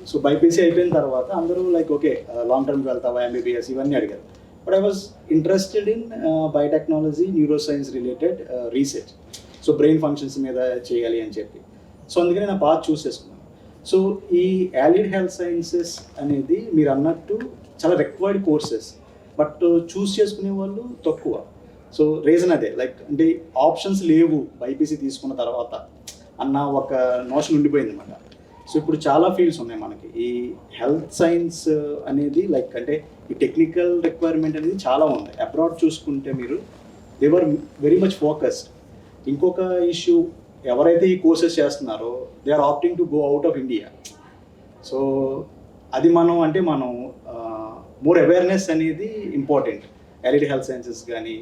so BiPC అయిపోయిన తర్వాత అందరూ లైక్ ఓకే లాంగ్ టర్మ్కి వెళ్తావా ఎంబీబీఎస్ ఇవన్నీ అడిగారు. But I was interested in biotechnology, neuro science related research. So brain functions మీద చేయాలి అని చెప్పి, సో అందుకని నా పాత్ చూస్ చేసుకున్నాను. సో ఈ అలైడ్ హెల్త్ సైన్సెస్ అనేది మీరు అన్నట్టు చాలా రిక్వైర్డ్ కోర్సెస్, బట్ చూస్ చేసుకునే వాళ్ళు తక్కువ. సో రీజన్ అదే, లైక్ అంటే ఆప్షన్స్ లేవు బైపీసీ తీసుకున్న తర్వాత అన్న ఒక నోషన్ ఉండిపోయింది అన్నమాట. సో ఇప్పుడు చాలా ఫీల్డ్స్ ఉన్నాయి మనకి. ఈ హెల్త్ సైన్స్ అనేది లైక్ అంటే ఈ టెక్నికల్ రిక్వైర్మెంట్ అనేది చాలా ఉంది. అబ్రాడ్ చూసుకుంటే మీరు దేవర్ వెరీ మచ్ ఫోకస్డ్. ఇంకొక ఇష్యూ, ఎవరైతే ఈ కోర్సెస్ చేస్తున్నారో they are opting to go out of India. So అది మనం మోర్ అవేర్నెస్ అనేది ఇంపార్టెంట్. అలైడ్ హెల్త్ సైన్సెస్ కానీ,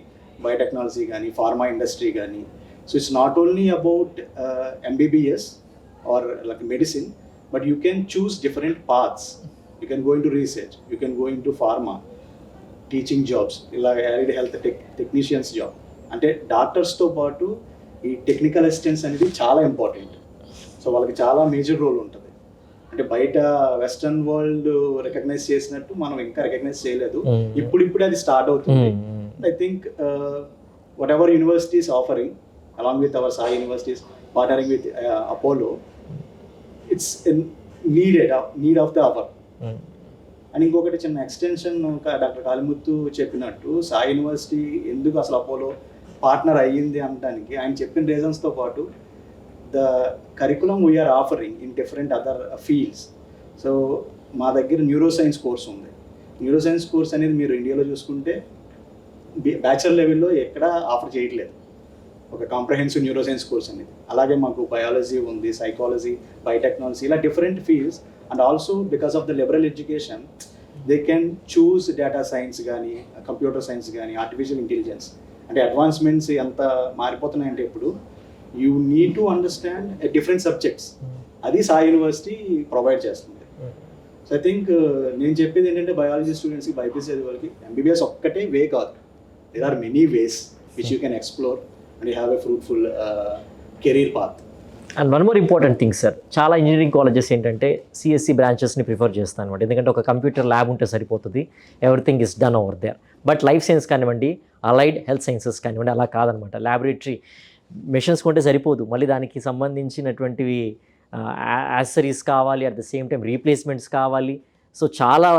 బయోటెక్నాలజీ కానీ, ఫార్మా ఇండస్ట్రీ కానీ. So it's not only about MBBS or like medicine, but you can choose different paths. You can go in to research, you can go in to pharma, teaching jobs, ఇలా allied health technicians job. అంటే డాక్టర్స్తో పాటు ఈ technical assistance అనేది చాలా important. So వాళ్ళకి చాలా major role ఉంటుంది. అంటే బయట వెస్ట్రన్ వరల్డ్ రికగ్నైజ్ చేసినట్టు మనం ఇంకా రికగ్నైజ్ చేయలేదు. ఇప్పుడు అది స్టార్ట్ అవుతుంది. I think whatever universities offering along with our Sai universities partnering with Apollo, it's need of the hour. And ఇంకొకటి చిన్న ఎక్స్టెన్షన్, డాక్టర్ కాళిముత్తు చెప్పినట్టు సాయి యూనివర్సిటీ ఎందుకు అసలు అపోలో పార్ట్నర్ అయ్యింది అనడానికి ఆయన చెప్పిన రీజన్స్తో పాటు the curriculum we are offering in different other fields. So మా దగ్గర న్యూరో సైన్స్ కోర్స్ ఉంది. న్యూరో సైన్స్ కోర్స్ అనేది మీరు ఇండియాలో చూసుకుంటే బ్యాచిలర్ లెవెల్లో ఎక్కడ ఆఫర్ చేయట్లేదు ఒక కాంప్రహెన్సివ్ న్యూరో సైన్స్ కోర్స్ అనేది. అలాగే మాకు బయాలజీ ఉంది, సైకాలజీ, బయోటెక్నాలజీ, ఇలా different fields. And also because of the liberal education they can choose data science కానీ, కంప్యూటర్ సైన్స్ కానీ, ఆర్టిఫిషియల్ ఇంటెలిజెన్స్. అంటే అడ్వాన్స్మెంట్స్ ఎంత మారిపోతున్నాయంటే ఇప్పుడు you need to understand different subjects. అది సాయి యూనివర్సిటీ ప్రొవైడ్ చేస్తుంది. సో ఐ థింక్ నేను చెప్పేది ఏంటంటే బయాలజీ స్టూడెంట్స్కి బైపీసీ చదివే వాళ్ళకి ఎంబీబీఎస్ ఒక్కటే వే కాదు. There are many ways which you can explore and you have a fruitful career path. And one more important thing sir, చాలా ఇంజనీరింగ్ కాలేజెస్ ఏంటంటే సిఎస్సి బ్రాంచెస్ని ప్రిఫర్ చేస్తాను అనమాట. ఎందుకంటే ఒక కంప్యూటర్ ల్యాబ్ ఉంటే సరిపోతుంది, everything is done over there. But life science కానివ్వండి, అలైడ్ హెల్త్ సైన్సెస్ కానివ్వండి, అలా కాదనమాట. ల్యాబొరేటరీ మెషిన్స్ కొంటే సరిపోదు, మళ్ళీ దానికి సంబంధించినటువంటివి యాక్సెసరీస్ కావాలి, at the same time replacements కావాలి. సో చాలా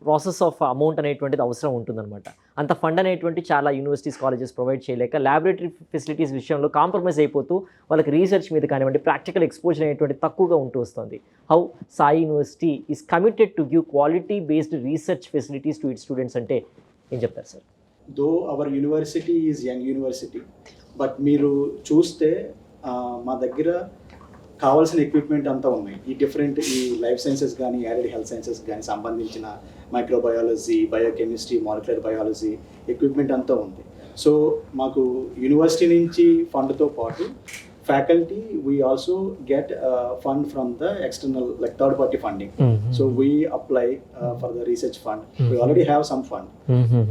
ప్రాసెస్ ఆఫ్ అమౌంట్ అనేటువంటిది అవసరం ఉంటుందన్నమాట. అంత ఫండ్ అనేటువంటి చాలా యూనివర్సిటీస్, కాలేజెస్ ప్రొవైడ్ చేయలేక ల్యాబొరేటరీ ఫెసిలిటీస్ విషయంలో కాంప్రమైజ్ అయిపోతూ వాళ్ళకి రీసెర్చ్ మీద కానివ్వండి, ప్రాక్టికల్ ఎక్స్పోజర్ అనేటువంటి తక్కువగా ఉంటూ వస్తుంది. How Sai university is committed to give quality based research facilities to it's students అంటే ఏం చెప్తారు sir? Though hour university is young university, but మీరు చూస్తే మా దగ్గర కావాల్సిన ఎక్విప్మెంట్ అంతా ఉన్నాయి. ఈ డిఫరెంట్ ఈ లైఫ్ సైన్సెస్ కానీ, అలైడ్ హెల్త్ సైన్సెస్ కానీ సంబంధించిన microbiology, biochemistry, molecular biology equipment అంతా ఉంది. సో మాకు యూనివర్సిటీ నుంచి ఫండ్తో పాటు faculty we also get fund from the external like third party funding. So we apply for the research fund. We already have some fund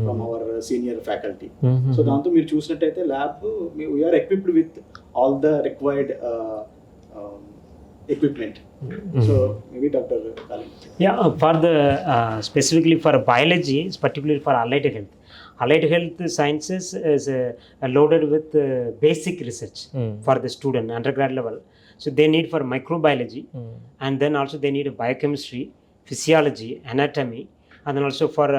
from our senior faculty. So దాంతో మీరు చూసినట్టయితే lab we are equipped with all the required equipment. So maybe Dr. Kalim. Yeah, for the specifically for biology, particularly for allied health. Allied health sciences is loaded with basic research for the student undergrad level. So they need for microbiology, and then also they need biochemistry, physiology, anatomy, and then also for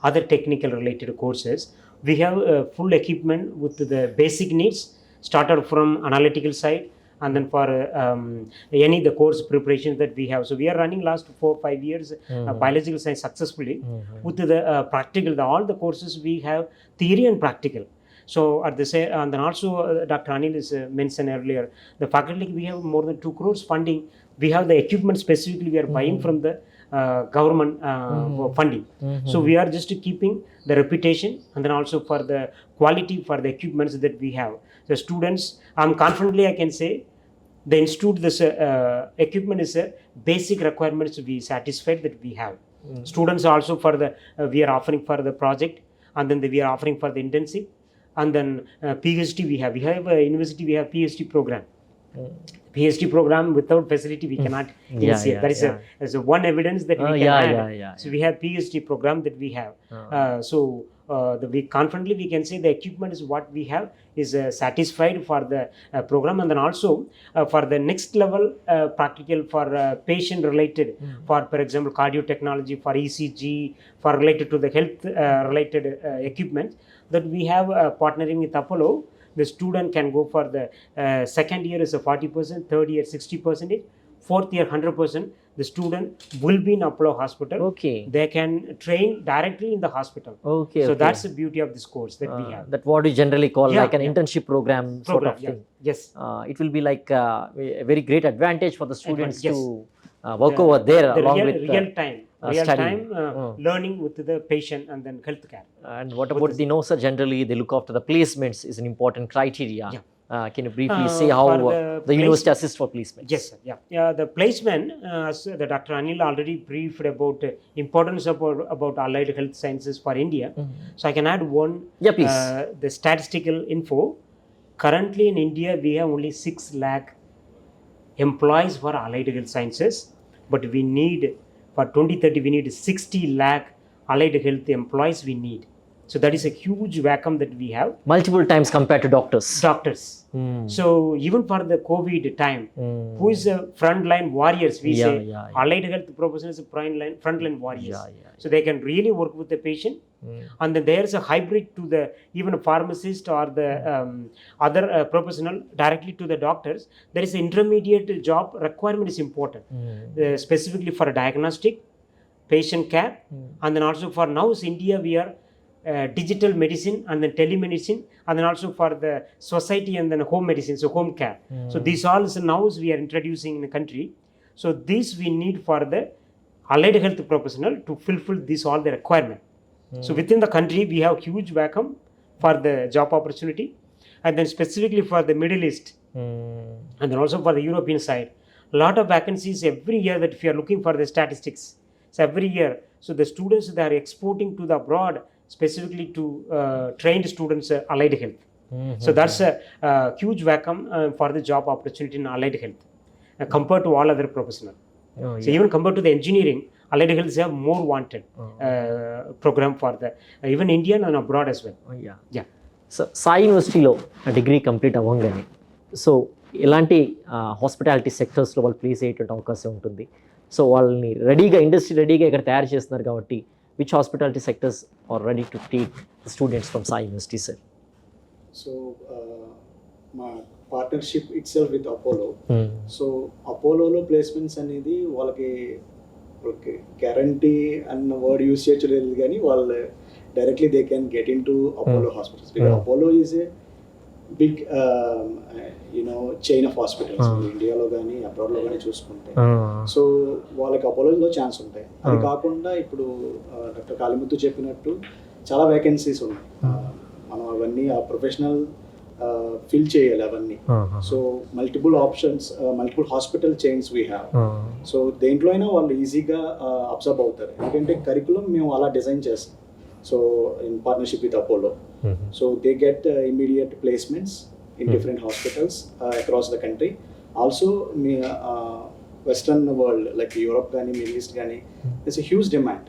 other technical related courses. We have full equipment with the basic needs started from analytical side, and then for any the course preparations that we have. So we are running last 4-5 years biological science successfully with the practical, all the courses we have theory and practical. So at the same, and then also Dr. Anil is mentioned earlier, the faculty we have more than 2 crores funding. We have the equipment specifically we are buying from the government funding. So we are just keeping the reputation and then also for the quality for the equipments that we have. The students, confidently I can say, the institute, this equipment is a basic requirements we satisfied that we have. Students also for the we are offering for the project and then we are offering for the intensive, and then PhD we have university, we have PhD program. PhD program without facility we cannot initiate. That is one evidence that we can add. So we have PhD program that we have. We confidently we can say the equipment is what we have is satisfied for the program, and then also for the next level practical for patient related, for example cardiotechnology, for ECG, for related to the health related equipment that we have partnering with Apollo. The student can go for the second year is a 40%, third year 60%, fourth year 100%. The student will be in Apollo hospital. Okay. They can train directly in the hospital. Okay. So that's the beauty of this course that we have. That what we generally call like an internship program sort of thing. Yes. It will be like a very great advantage for the students to work over there along with real time studying. learning with the patient and then healthcare. And what about the sir? Generally, they look after the placements is an important criteria. Can you briefly say how the university assists for placement? Yes, sir. The placement, as the Dr. Anil already briefed about importance about allied health sciences for India. So I can add one. Please. The statistical info. Currently in India, we have only 6 lakh employees for allied health sciences, but we need for 2030 we need 60 lakh allied health employees we need. So that is a huge vacuum that we have. Multiple times compared to doctors. So even for the COVID time, who is the frontline warriors? We say allied health professionals are frontline warriors. So they can really work with the patient. And then there is a hybrid to the even a pharmacist or the other professional directly to the doctors. There is an intermediate job requirement is important, specifically for a diagnostic, patient care, and then also for now is India we are digital medicine and then telemedicine, and then also for the society and then home medicine, so home care. So these all is now we are introducing in the country. So this we need for the allied health professional to fulfill this all the requirement. So within the country we have huge vacuum for the job opportunity, and then specifically for the Middle East and then also for the European side, a lot of vacancies every year that if you are looking for the statistics. So every year, so the students that are exporting to the abroad specifically to trained students allied health. So that's a huge vacuum for the job opportunity in allied health compared to all other professionals. So even compared to the engineering, allied health is a more wanted program for the even Indian and abroad as well. So Sai University లో degree complete అవ్వగానే so ఎలాంటి hospitality సెక్టర్స్లో వాళ్ళు place అయ్యేటువంటి అవకాశం ఉంటుంది? So వాళ్ళని రెడీగా industry రెడీగా ఇక్కడ తయారు చేస్తున్నారు కాబట్టి which hospitality sectors are ready to take the students from Sai University, sir? So, my partnership itself with Apollo. So, Apollo placements అనేది వాళ్ళకి guarantee అన్న వర్డ్ యూస్ చేయలేదు కానీ వాళ్ళు directly they can get into Apollo hospitals. Because Apollo is a big chain of hospitals. ఇండియాలో కానీ అబ్రాడ్లో కానీ చూసుకుంటే సో వాళ్ళకి అపోలోలో ఛాన్స్ ఉంటాయి. అది కాకుండా ఇప్పుడు డాక్టర్ కాళీముత్తు చెప్పినట్టు చాలా వేకెన్సీస్ ఉన్నాయి. మనం అవన్నీ ఆ ప్రొఫెషనల్ ఫిల్ చేయాలి అవన్నీ. So multiple options, multiple hospital chains we have. So దేంట్లో అయినా వాళ్ళు ఈజీగా అబ్జర్వ్ అవుతారు, ఎందుకంటే కరికులం మేము అలా డిజైన్ చేస్తాం. So in partnership with Apollo, so they get immediate placements in different hospitals across the country. Also, Western world like Europe కానీ Middle East కానీ there's a huge demand.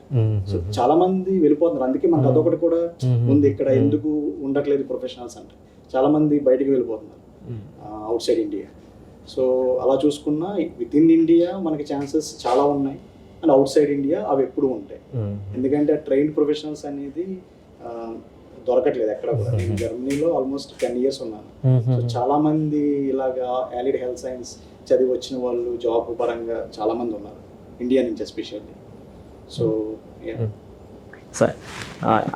So చాలా మంది వెళ్ళిపోతున్నారు. అందుకే మనకు అదొకటి కూడా ఉంది, ఇక్కడ ఎందుకు ఉండట్లేదు ప్రొఫెషనల్స్ అంటే చాలా మంది బయటికి వెళ్ళిపోతున్నారు అవుట్ సైడ్ ఇండియా. సో అలా చూసుకున్నా విత్ ఇన్ ఇండియా మనకి ఛాన్సెస్ చాలా ఉన్నాయి, అండ్ అవుట్ సైడ్ ఇండియా అవి ఎప్పుడు ఉంటాయి. ఎందుకంటే ట్రైన్డ్ ప్రొఫెషనల్స్ అనేది దొరకట్లేదు ఎక్కడ కూడా. నేను జర్మనీలో ఆల్మోస్ట్ 10 years ఉన్నాను. సో చాలా మంది ఇలాగా అలైడ్ హెల్త్ సైన్స్ చదివి వచ్చిన వాళ్ళు జాబ్ పరంగా చాలా మంది ఉన్నారు ఇండియా నుంచి especially. So sir,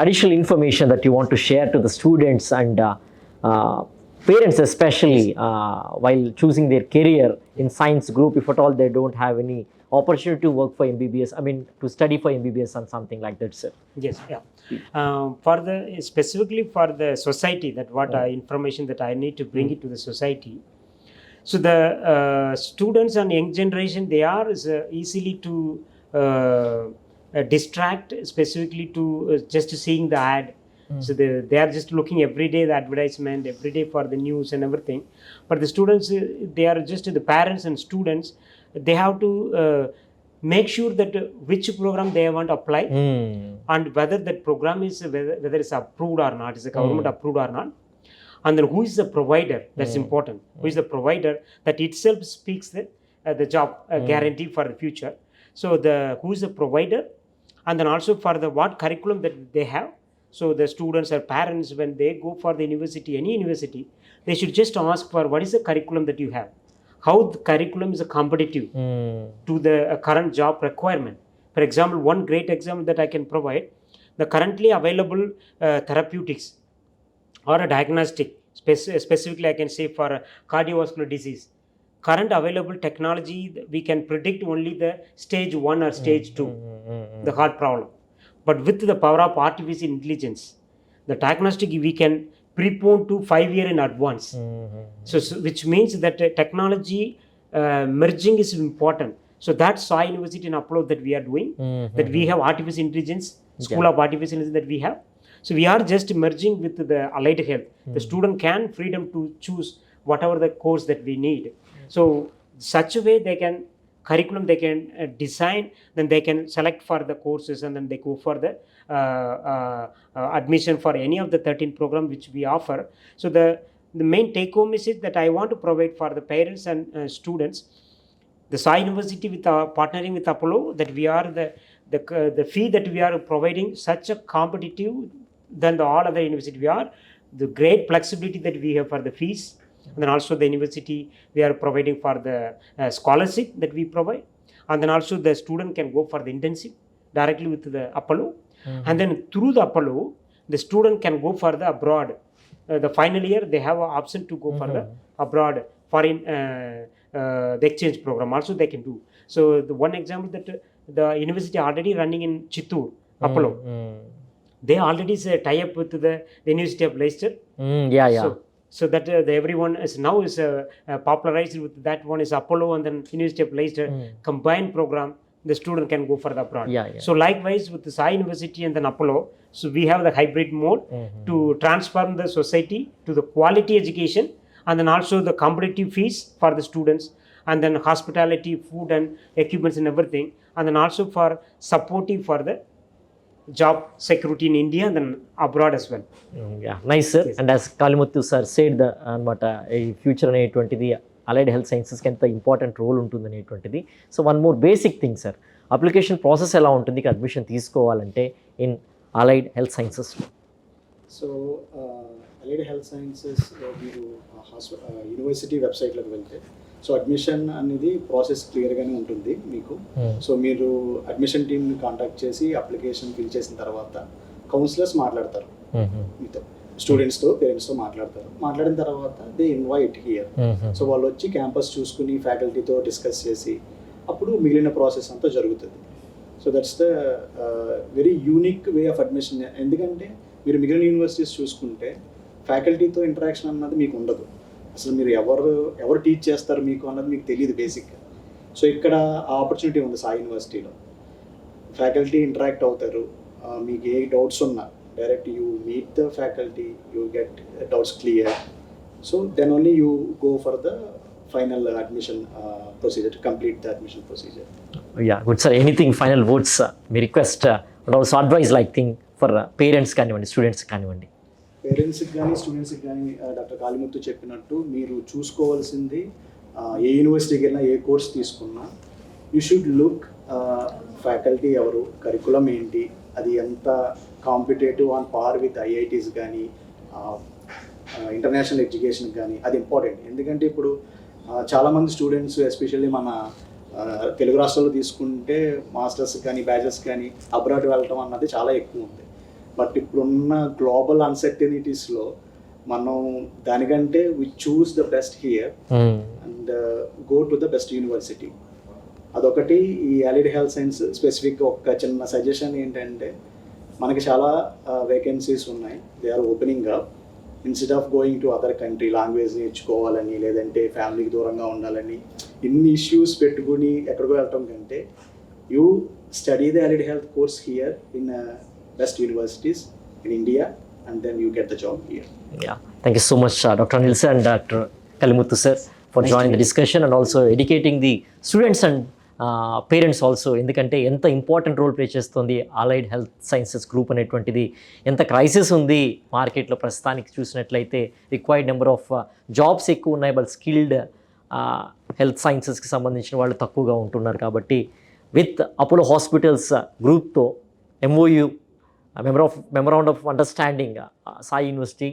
additional information that you want to share to the students and parents especially while choosing their career in science group, if at all they don't have any opportunity to work for MBBS, I mean to study for MBBS and something like that, sir? Yes, for the specifically for the society, that what information that I need to bring it to the society. So the students and young generation, they are easily to distract, specifically to just seeing the ad So they are just looking every day the advertisement, every day for the news and everything. But the students, they are just the parents and students, they have to make sure that which program they want to apply and whether that program is whether it's approved or not, is the government approved or not, and then who is the provider. That's important. Who is the provider? That itself speaks the job guarantee for the future. So who is the provider, and then also for the what curriculum that they have. So the students or parents, when they go for the university, any university, they should just ask for what is the curriculum that you have, how the curriculum is competitive to the current job requirement. For example, one great example that I can provide, the currently available therapeutics or a diagnostic, specifically I can say for cardiovascular disease, current available technology, we can predict only the stage 1 or stage 2, the heart problem. But with the power of artificial intelligence, the diagnostic we can prepone to 5 years in advance. So which means that technology merging is important. So that's Sai University in Apollo that we are doing, that we have artificial intelligence, school of artificial intelligence that we have. So we are just merging with the allied health. The student can freedom to choose whatever the course that we need. So such a way they can curriculum they can design, then they can select for the courses, and then they go for the admission for any of the 13 programs which we offer. So the main take home message that I want to provide for the parents and students, the Sai University with partnering with Apollo, that we are the fee that we are providing such a competitive than all other university. We are the great flexibility that we have for the fees. And then also the university, we are providing for the scholarship that we provide. And then also the student can go for the intensive directly with the Apollo. And then through the Apollo, the student can go for the abroad. The final year, they have an option to go for the abroad foreign the exchange program also they can do. So the one example that the university already running in Chittoor, Apollo, they already tie up with the University of Leicester. So that everyone is now is popularized with that one is Apollo and then University of Leicester combined program. The student can go for the abroad. So likewise with the Sai University and then Apollo, so we have the hybrid mode to transform the society to the quality education, and then also the competitive fees for the students, and then hospitality, food and equipments and everything, and then also for supportive for the job security in India and then abroad as well. Nice sir. And as Kalimuthu sir said, the anamata future అనేటువంటిది allied health sciences కి ఎంత important role ఉంటుంది అనేటువంటిది. So one more basic thing sir, application process ఎలా ఉంటుంది admission తీసుకోవాలంటే in allied health sciences? So allied health sciences మీరు university వెబ్సైట్లోకి వెళ్తే సో అడ్మిషన్ అనేది ప్రాసెస్ క్లియర్గానే ఉంటుంది మీకు. సో మీరు అడ్మిషన్ టీమ్ని కాంటాక్ట్ చేసి అప్లికేషన్ ఫిల్ చేసిన తర్వాత కౌన్సిలర్స్ మాట్లాడతారు మీతో, స్టూడెంట్స్తో, పేరెంట్స్తో మాట్లాడతారు. మాట్లాడిన తర్వాత దే ఇన్వైట్ హియర్. సో వాళ్ళు వచ్చి క్యాంపస్ చూసుకుని ఫ్యాకల్టీతో డిస్కస్ చేసి అప్పుడు మిగిలిన ప్రాసెస్ అంతా జరుగుతుంది. So that's the very unique way of admission. ఎందుకంటే మీరు మిగిలిన యూనివర్సిటీస్ చూసుకుంటే ఫ్యాకల్టీతో ఇంటరాక్షన్ అన్నది మీకు ఉండదు. అసలు మీరు ఎవరు టీచ్ చేస్తారు మీకు అన్నది మీకు తెలియదు బేసిక్గా. సో ఇక్కడ ఆ ఆపర్చునిటీ ఉంది సాయి యూనివర్సిటీలో. ఫ్యాకల్టీ ఇంటరాక్ట్ అవుతారు, మీకు ఏ డౌట్స్ ఉన్నా direct you meet the faculty, you get doubts clear. So then only you go for the final admission procedure, to complete the admission procedure. Yeah, good sir. Anything final words me request and also advice like thing for parents కానివ్వండి, students కానివ్వండి. పేరెంట్స్కి కానీ స్టూడెంట్స్కి కానీ doctor కాళీముత్తు చెప్పినట్టు మీరు చూసుకోవాల్సింది ఏ యూనివర్సిటీకి వెళ్ళినా ఏ కోర్స్ తీసుకున్నా యూ షుడ్ లుక్ ఫ్యాకల్టీ ఎవరు, కరికులం ఏంటి, అది ఎంత competitive on par with IITs కానీ ఇంటర్నేషనల్ ఎడ్యుకేషన్ కానీ, అది ఇంపార్టెంట్. ఎందుకంటే ఇప్పుడు చాలామంది స్టూడెంట్స్ ఎస్పెషల్లీ మన తెలుగు రాష్ట్రాల్లో తీసుకుంటే మాస్టర్స్ కానీ బ్యాచెస్ కానీ అబ్రాడ్ వెళ్ళటం అన్నది చాలా ఎక్కువ ఉంది. బట్ ఇప్పుడున్న గ్లోబల్ అన్సర్టనిటీస్లో మనం దానికంటే we choose the best here and go to the best university. అదొకటి. ఈ allied health science స్పెసిఫిక్గా ఒక చిన్న సజెషన్ ఏంటంటే మనకి చాలా వేకెన్సీస్ ఉన్నాయి, they are opening up. Instead of going to other country, language నేర్చుకోవాలని లేదంటే ఫ్యామిలీకి దూరంగా ఉండాలని ఇన్ని ఇష్యూస్ పెట్టుకుని ఎక్కడికో వెళ్ళటం కంటే you study the allied health course here in best universities in India and then you get the job here. Yeah, thank you so much, Dr. Anil sir and Dr. Kalimuthu sir, for joining the discussion and also educating the students and parents also. ఎందుకంటే ఎంత important role play చేస్తుంది allied health sciences group అనేటువంటిది, ఎంత crisis ఉంది మార్కెట్లో ప్రస్తుతానికి చూసినట్లయితే. Required number of jobs ఎక్కువ ఉన్నాయి, బట్ స్కిల్డ్ హెల్త్ సైన్సెస్కి సంబంధించిన వాళ్ళు తక్కువగా ఉంటున్నారు. కాబట్టి విత్ అపోలో హాస్పిటల్స్ గ్రూప్తో MOU memorandum of understanding Sai university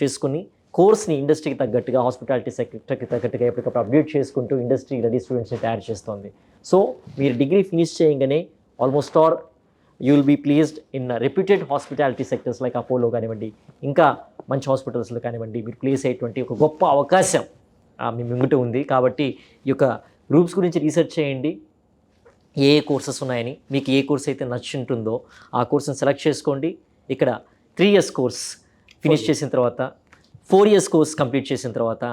చేసుకుని కోర్స్ని ఇండస్ట్రీకి తగ్గట్టుగా, హాస్పిటాలిటీ సెక్టర్కి తగ్గట్టుగా ఎప్పటికప్పుడు అప్డేట్ చేసుకుంటూ ఇండస్ట్రీ రెడీ స్టూడెంట్స్ని తయారు చేస్తుంది. సో మీరు డిగ్రీ ఫినిష్ చేయగానే almost you will be placed in reputed hospitality sectors like Apollo కానివ్వండి, ఇంకా మంచి హాస్పిటల్స్లో కానివ్వండి, మీరు ప్లేస్ అయ్యేటువంటి ఒక గొప్ప అవకాశం మీ ముంగిట ఉంది. కాబట్టి ఈ యొక్క గ్రూప్స్ గురించి రీసెర్చ్ చేయండి, ఏ కోర్సెస్ ఉన్నాయని, మీకు ఏ కోర్స్ అయితే నచ్చుంటుందో ఆ కోర్స్ని సెలెక్ట్ చేసుకోండి. ఇక్కడ 3 years కోర్స్ ఫినిష్ చేసిన తర్వాత, 4 years కోర్స్ కంప్లీట్ చేసిన తర్వాత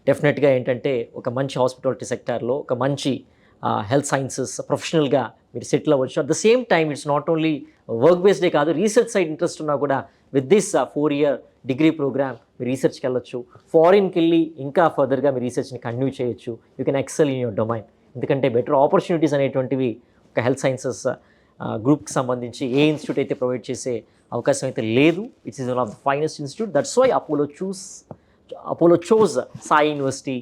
డెఫినెట్గా ఏంటంటే ఒక మంచి హాస్పిటాలిటీ సెక్టార్లో ఒక మంచి హెల్త్ సైన్సెస్ ప్రొఫెషనల్గా మీరు సెటిల్ అవ్వచ్చు. At the same time it's not only work బేస్డే కాదు, రీసెర్చ్ సైడ్ ఇంట్రెస్ట్ ఉన్నా కూడా with this 4-year degree programme మీరు రీసెర్చ్కి వెళ్ళొచ్చు. ఫారిన్కి వెళ్ళి ఇంకా ఫర్దర్గా మీ రీసెర్చ్ని కంటిన్యూ చేయొచ్చు. You can XL in your domain. ఎందుకంటే బెటర్ ఆపర్చునిటీస్ అనేటువంటివి ఒక హెల్త్ సైన్సెస్ గ్రూప్కి సంబంధించి ఏ ఇన్స్టిట్యూట్ అయితే ప్రొవైడ్ చేసే అవకాశం అయితే లేదు. It's is one of the finest institute. That's why Apollo chose Sai University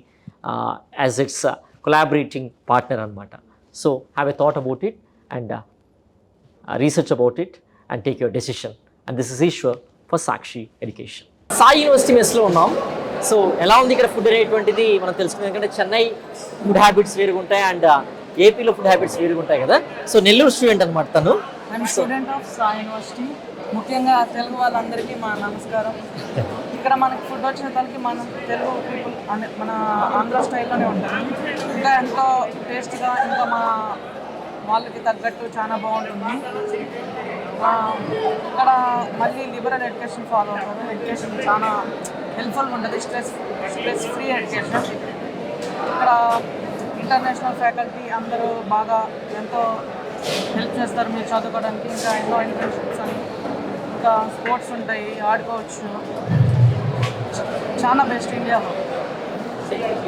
as its collaborating partner అనమాట. So have a thought about it and research about it and take your decision. And this is Ishwar for Sakshi Education. Sai University మెస్లో ఉన్నాం. So ఎలా ఉంది ఇక్కడ food అనేటువంటిది మనం తెలుసుకుందాం. ఎందుకంటే Chennai food habits వేరుగా ఉంటాయి అండ్ ఏపీలో ఫుడ్ హ్యాబిట్స్ వేరుగా ఉంటాయి కదా. సో నెల్లూరు స్టూడెంట్ అనమాట తను. I'm student of Sai university. ముఖ్యంగా తెలుగు వాళ్ళందరికీ మా నమస్కారం. ఇక్కడ మనకి ఫుడ్ వచ్చేసరికి మనం తెలుగు పీపుల్ మన ఆంధ్ర స్టైల్లోనే ఉంటుంది. ఇంకా ఎంతో టేస్ట్గా, ఇంకా మా వాళ్ళకి తగ్గట్టు చాలా బాగుంటుంది. ఇక్కడ మళ్ళీ లిబరల్ ఎడ్యుకేషన్ ఫాలో అవుతారు. ఎడ్యుకేషన్ చాలా హెల్ప్ఫుల్గా ఉంటుంది, స్ట్రెస్ ఫ్రీ ఎడ్యుకేషన్. ఇక్కడ ఇంటర్నేషనల్ ఫ్యాకల్టీ అందరూ బాగా ఎంతో హెల్ప్ చేస్తారు మీరు చదువుకోవడానికి. ఇంకా ఎన్నో ఇంటర్న్షిప్స్ అని, ఇంకా స్పోర్ట్స్ ఉంటాయి, ఆడుకోవచ్చు. చాలా బెస్ట్ ఇండియాలో.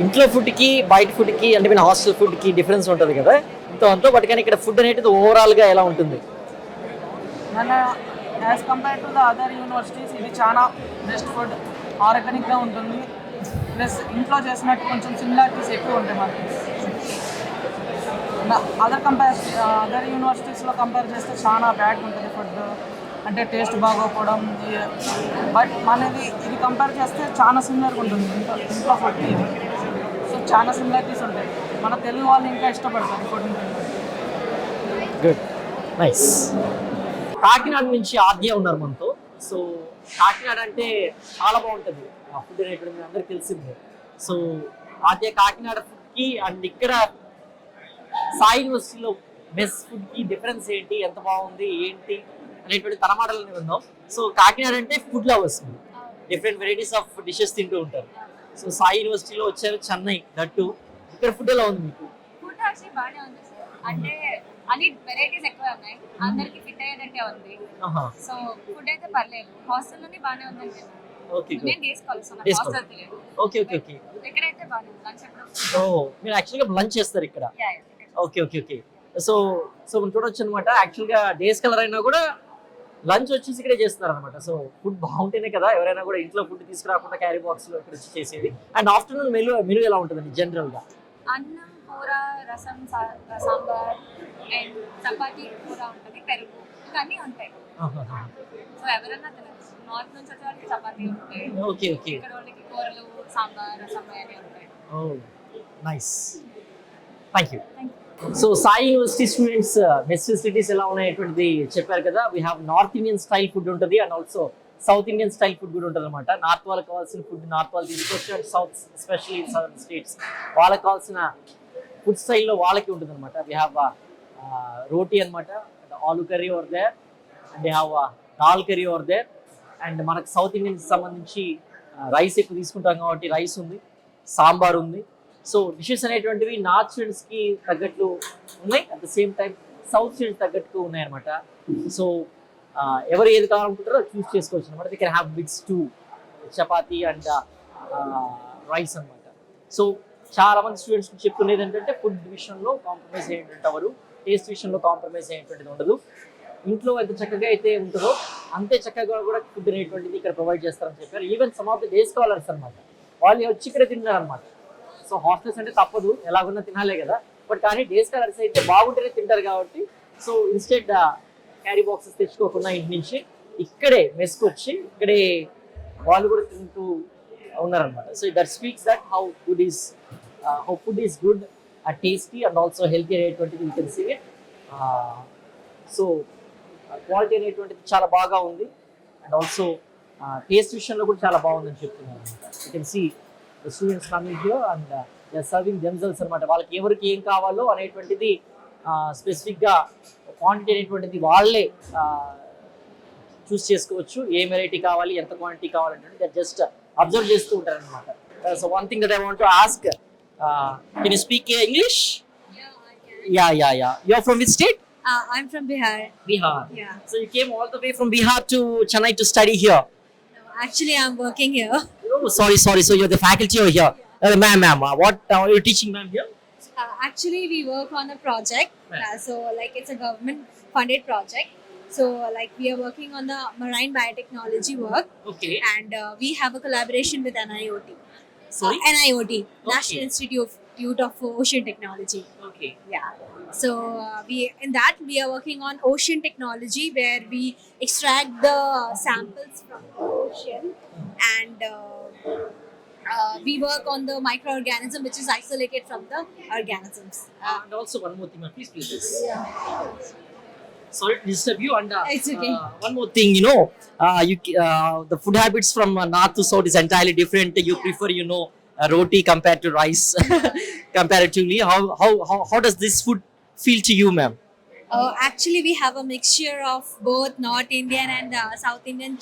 ఇంట్లో ఫుడ్కి బయట ఫుడ్కి అంటే మన హాస్టల్ ఫుడ్కి డిఫరెన్స్ ఉంటుంది కదా అంతో, బట్ కానీ ఇక్కడ ఫుడ్ అనేది ఓవరాల్గా ఎలా ఉంటుంది? మన as compare to the other universities ఇది చాలా బెస్ట్ ఫుడ్, ఆర్గానిక్గా ఉంటుంది. ప్లస్ ఇంట్లో చేసినట్టు కొంచెం సిమిలారిటీస్ ఎక్కువ ఉంటాయి మనకి. అదర్ యూనివర్సిటీస్లో కంపేర్ చేస్తే చాలా బ్యాడ్గా ఉంటుంది ఫుడ్, అంటే టేస్ట్ బాగోకపోవడం. బట్ మనది ఇది కంపేర్ చేస్తే చాలా సిమిలర్గా ఉంటుంది ఇంట్లో ఫుడ్ ఇది. సో చాలా సిమిలారిటీస్ ఉంటాయి. మన తెలుగు వాళ్ళు ఇంకా ఇష్టపడతారు ఫుడ్ని. Good, nice. కాకినాడ నుంచి ఆద్య ఉన్నారు మనతో. సో కాకినాడ అంటే చాలా బాగుంటుంది ఆ ఫుడ్ అనేటువంటి మీ అందరికీ తెలిసిందే. సో ఆద్య కాకినాడ ఫుడ్కి అండ్ ఇక్కడ సాయి యూనివర్సిటీలో మెస్ ఫుడ్కి డిఫరెన్స్ ఏంటి, ఎంత బాగుంది ఏంటి అనేటువంటి తన మాటలని విందాం. సో కాకినాడ అంటే food lovers, different varieties of dishes తింటూ ఉంటారు. సో సాయి యూనివర్సిటీలో వచ్చారు చెన్నై, దట్టు. ఇక్కడ ఫుడ్ ఎలా ఉంది మీకు? ఫుడ్ యాక్చువల్లీ బాగానే ఉంది సార్. అంటే అన్ని వెరైటీస్ ఎక్కువ ఉన్నాయి, అందరికి ఫిట్ అయ్యేటట్టే ఉంది. సో ఫుడ్ అయితే పర్లేదు, హాస్టల్లోనే బాగానే ఉందని చెప్పారు. నేను తీసుకోవాలి సో నాకు హాస్టల్ తెలియదు. Okay okay okay. ఇక్కడైతే బాగానే ఉంది. లంచ్ ఎప్పుడు? ఓ, మీరు యాక్చువల్గా లంచ్ చేస్తారు ఇక్కడ? Okay okay okay. సో మనం చూడొచ్చు అనమాట. యాక్చువల్గా డేస్ కలర్ అయినా కూడా లంచ్ వచ్చేసి ఇక్కడే చేస్తున్నారు అనమాట. సో ఫుడ్ బాగుంటేనే కదా ఎవరైనా కూడా ఇంట్లో ఫుడ్ తీసుకురాకుండా క్యారీ బాక్స్లో ఇక్కడ వచ్చి చేసేది. అండ్ ఆఫ్టర్నూన్ మెనూ ఎలా ఉంటుందండి జనరల్గా? అన్నం, కూర, రసం, సాంబార్ అండ్ చపాతీ, కూర ఉంటుంది, పెరుగు, ఇవన్నీ ఉంటాయి. సో ఎవరైనా తినచ్చు. నార్త్ నుంచి వచ్చే వాళ్ళకి చపాతీ ఉంటాయి. Okay okay. ఇక్కడ వాళ్ళకి కూరలు, సాంబార్, రసం అన్నీ ఉంటాయి. Oh nice, thank you. So Sai university students mess facilities ఎలా ఉన్నాయటువంటిది చెప్పారు కదా. We have north Indian style food ఉంటుంది and also south Indian style food కూడా ఉంటుంది అనమాట. నార్త్ వాళ్ళకి కావాల్సిన ఫుడ్ నార్త్ వాళ్ళు తీసుకొచ్చి and south especially southern states వాళ్ళకి కావాల్సిన ఫుడ్ స్టైల్లో వాళ్ళకి ఉంటుంది అనమాట. వీ హ్యావ్ రోటీ అనమాట, aloo curry over there and we have dal curry over there. And మనకు సౌత్ ఇండియన్కి సంబంధించి రైస్ ఎక్కువ తీసుకుంటాం కాబట్టి రైస్ ఉంది, సాంబార్ ఉంది. సో డిషెస్ అనేటువంటివి నార్త్ స్టూడెంట్స్కి తగ్గట్లు ఉన్నాయి, at the same time south students తగ్గట్టు ఉన్నాయన్నమాట. సో ఎవరు ఏది కావాలనుకుంటారో చూస్ చేసుకోవచ్చు అనమాట. They can have mix to chapati and rice అనమాట. సో చాలా మంది స్టూడెంట్స్ చెప్తున్నది ఏంటంటే ఫుడ్ విషయంలో కాంప్రమైజ్ అయ్యేటువంటి ఎవరు, టేస్ట్ విషయంలో కాంప్రమైజ్ అయ్యేటువంటిది ఉండదు. ఇంట్లో ఎంత చక్కగా అయితే ఉంటుందో అంతే చక్కగా కూడా ఫుడ్ అనేటువంటిది ఇక్కడ ప్రొవైడ్ చేస్తారని చెప్పారు. Even some of the day scholars అనమాట, వాళ్ళు వచ్చి ఇక్కడ తిన్నారు అనమాట. సో హాస్టల్స్ అంటే తప్పదు, ఎలాగున్నా తినాలే కదా, బట్ కానీ డే స్కాలర్స్ అయితే బాగుంటేనే తింటారు కాబట్టి సో ఇన్స్టెడ్ క్యారీ బాక్సెస్ తెచ్చుకోకుండా ఇంటి నుంచి ఇక్కడే మెస్కి వచ్చి ఇక్కడే వాళ్ళు కూడా తింటూ ఉన్నారనమాట. So that speaks that how food is good and tasty and also healthy అనేటువంటిది you can see it. So quality అనేటువంటిది చాలా బాగా ఉంది అండ్ ఆల్సో టేస్ట్ విషయంలో కూడా చాలా బాగుందని చెప్తున్నాను అనమాట. You can see the students coming here and they are serving themselves అనమాట. వాళ్ళకి ఎవరికి ఏం కావాలో అనేటువంటిది స్పెసిఫిక్గా క్వాంటిటీ అనేటువంటిది వాళ్ళే చూస్ చేసుకోవచ్చు. ఏ వెరైటీ కావాలి, ఎంత క్వాంటిటీ కావాలంటే దట్ జస్ట్ అబ్జర్వ్ చేస్తూ ఉంటారు అనమాట. So one thing that I want to ask, can you speak English? Yeah, I can. Yeah. You're from which state? I'm from Bihar. Bihar. Yeah. So you came all the way from Bihar to Chennai to study here. No, actually, I'm working here. Oh, sorry. So you're the faculty over here. Ma'am, what are you teaching, ma'am, here? Actually, we work on a project. Right. So, like, it's a government-funded project. So, like, we are working on the marine biotechnology work. Okay. And we have a collaboration with NIOT. Sorry? NIOT, Okay. National Institute of Ocean Technology. Okay. Yeah. So we are working on ocean technology, where we extract the samples from the ocean, and we work on the microorganism which is isolated from the organisms. And also one more thing, ma'am. Please. Sorry to disturb you. And It's okay. one more thing, the food habits from north to south is entirely different. You prefer, roti compared to rice. Comparatively, how does this food feel to you, ma'am? Actually, we have a mixture of both North Indian and South Indian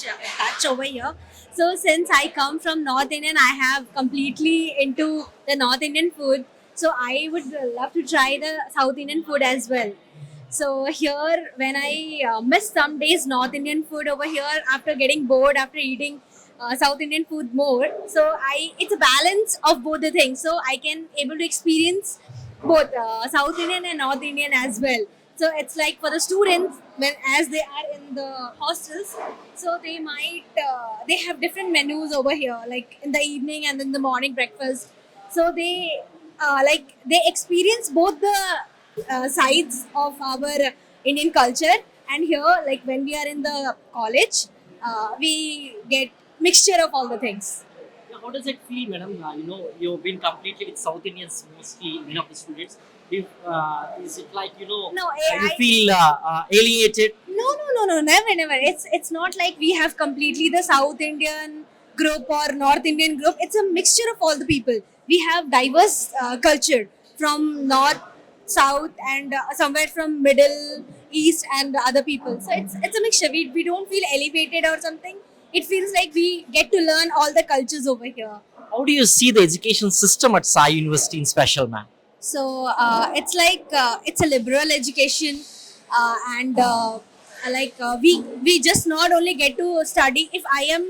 touch over here. So since I come from North Indian, I have completely into the North Indian food. So I would love to try the South Indian food as well. So here, when I miss some days North Indian food over here after getting bored after eating South Indian food more, so it's a balance of both the things. So I can able to experience both South Indian and North Indian as well. So it's like for the students, as they are in the hostels, so they might they have different menus over here, like in the evening and in the morning breakfast. So they they experience both the sides of our Indian culture, and here, like when we are in the college, we get mixture of all the things. How does it feel, madam? You've been completely with South Indians mostly, many of the students. Is it like, No, you feel alienated? No, never. It's not like we have completely the South Indian group or North Indian group. It's a mixture of all the people. We have diverse culture from North, South, and somewhere from Middle, East, and other people. So it's a mixture. We don't feel elevated or something. It feels like we get to learn all the cultures over here. How do you see the education system at Sai University in special, ma'am? So it's like it's a liberal education, and we just not only get to study. If I am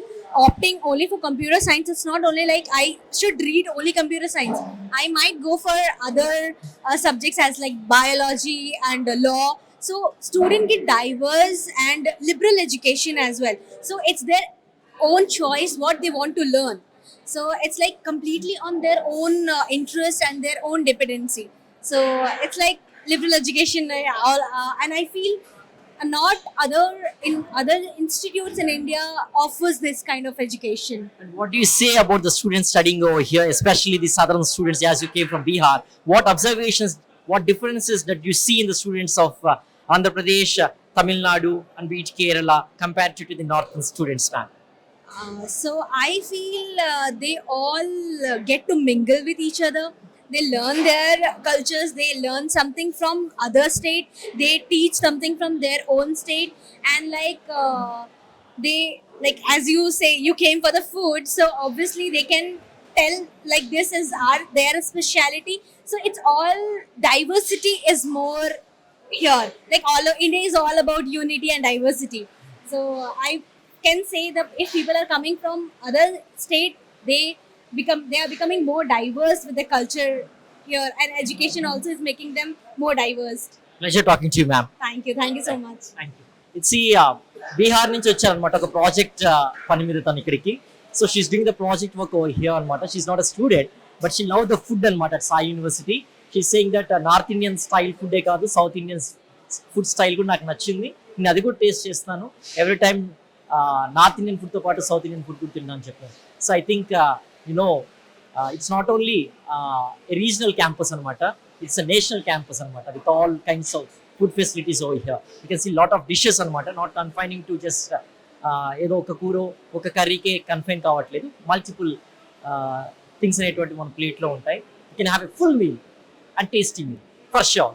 opting only for computer science, it's not only like I should read only computer science. I might go for other subjects as like biology and law. So student get diverse and liberal education as well. So it's their own choice what they want to learn. So it's like completely on their own interest and their own dependency. So it's like liberal education, and I feel not other institutes in India offers this kind of education. And what do you say about the students studying over here, especially the southern students, as you came from Bihar? What observations, what differences that you see in the students of Andhra Pradesh, Tamil Nadu, and BTech Kerala compared to the northern students, ma'am? So I feel they all get to mingle with each other. They learn their cultures. They learn something from other state. They teach something from their own state. And they, like as you say, you came for the food. So obviously they can tell like this is their speciality. So it's all diversity is more here. Like all of India is all about unity and diversity. So I can say that if people are coming from other state, they are becoming more diverse with the culture here, and education also is making them more diverse. Pleasure talking to you ma'am. Thank you so much. Thank you. It's ఈ బీహార్ నుంచి వచ్చారనమాట ఒక project పని మీద తను ఇక్కడికి. So she's doing the project work over here అనమాట. She's not a student but she love the food అనమాట at Sai university. She's saying that north Indian style ఫుడ్డే కాదు, సౌత్ ఇండియన్ ఫుడ్ స్టైల్ కూడా నాకు నచ్చింది, నేను అది కూడా టేస్ట్ చేస్తాను. ఎవ్రీ టైమ్ నార్త్ ఇండియన్ ఫుడ్తో పాటు సౌత్ ఇండియన్ ఫుడ్ కూడా తిన్నాను చెప్పాను. So I think it's not only regional campus అనమాట, ఇట్స్ అ నేషనల్ క్యాంపస్ అనమాట with all kinds of food facilities over here. You can see lot of dishes anamata, not confining to just ఏదో ఒక కూరో ఒక కర్రీకే confine కావట్లేదు. Multiple things అనేటువంటి మన ప్లేట్లో ఉంటాయి. You can have a full meal and tasty meal for sure.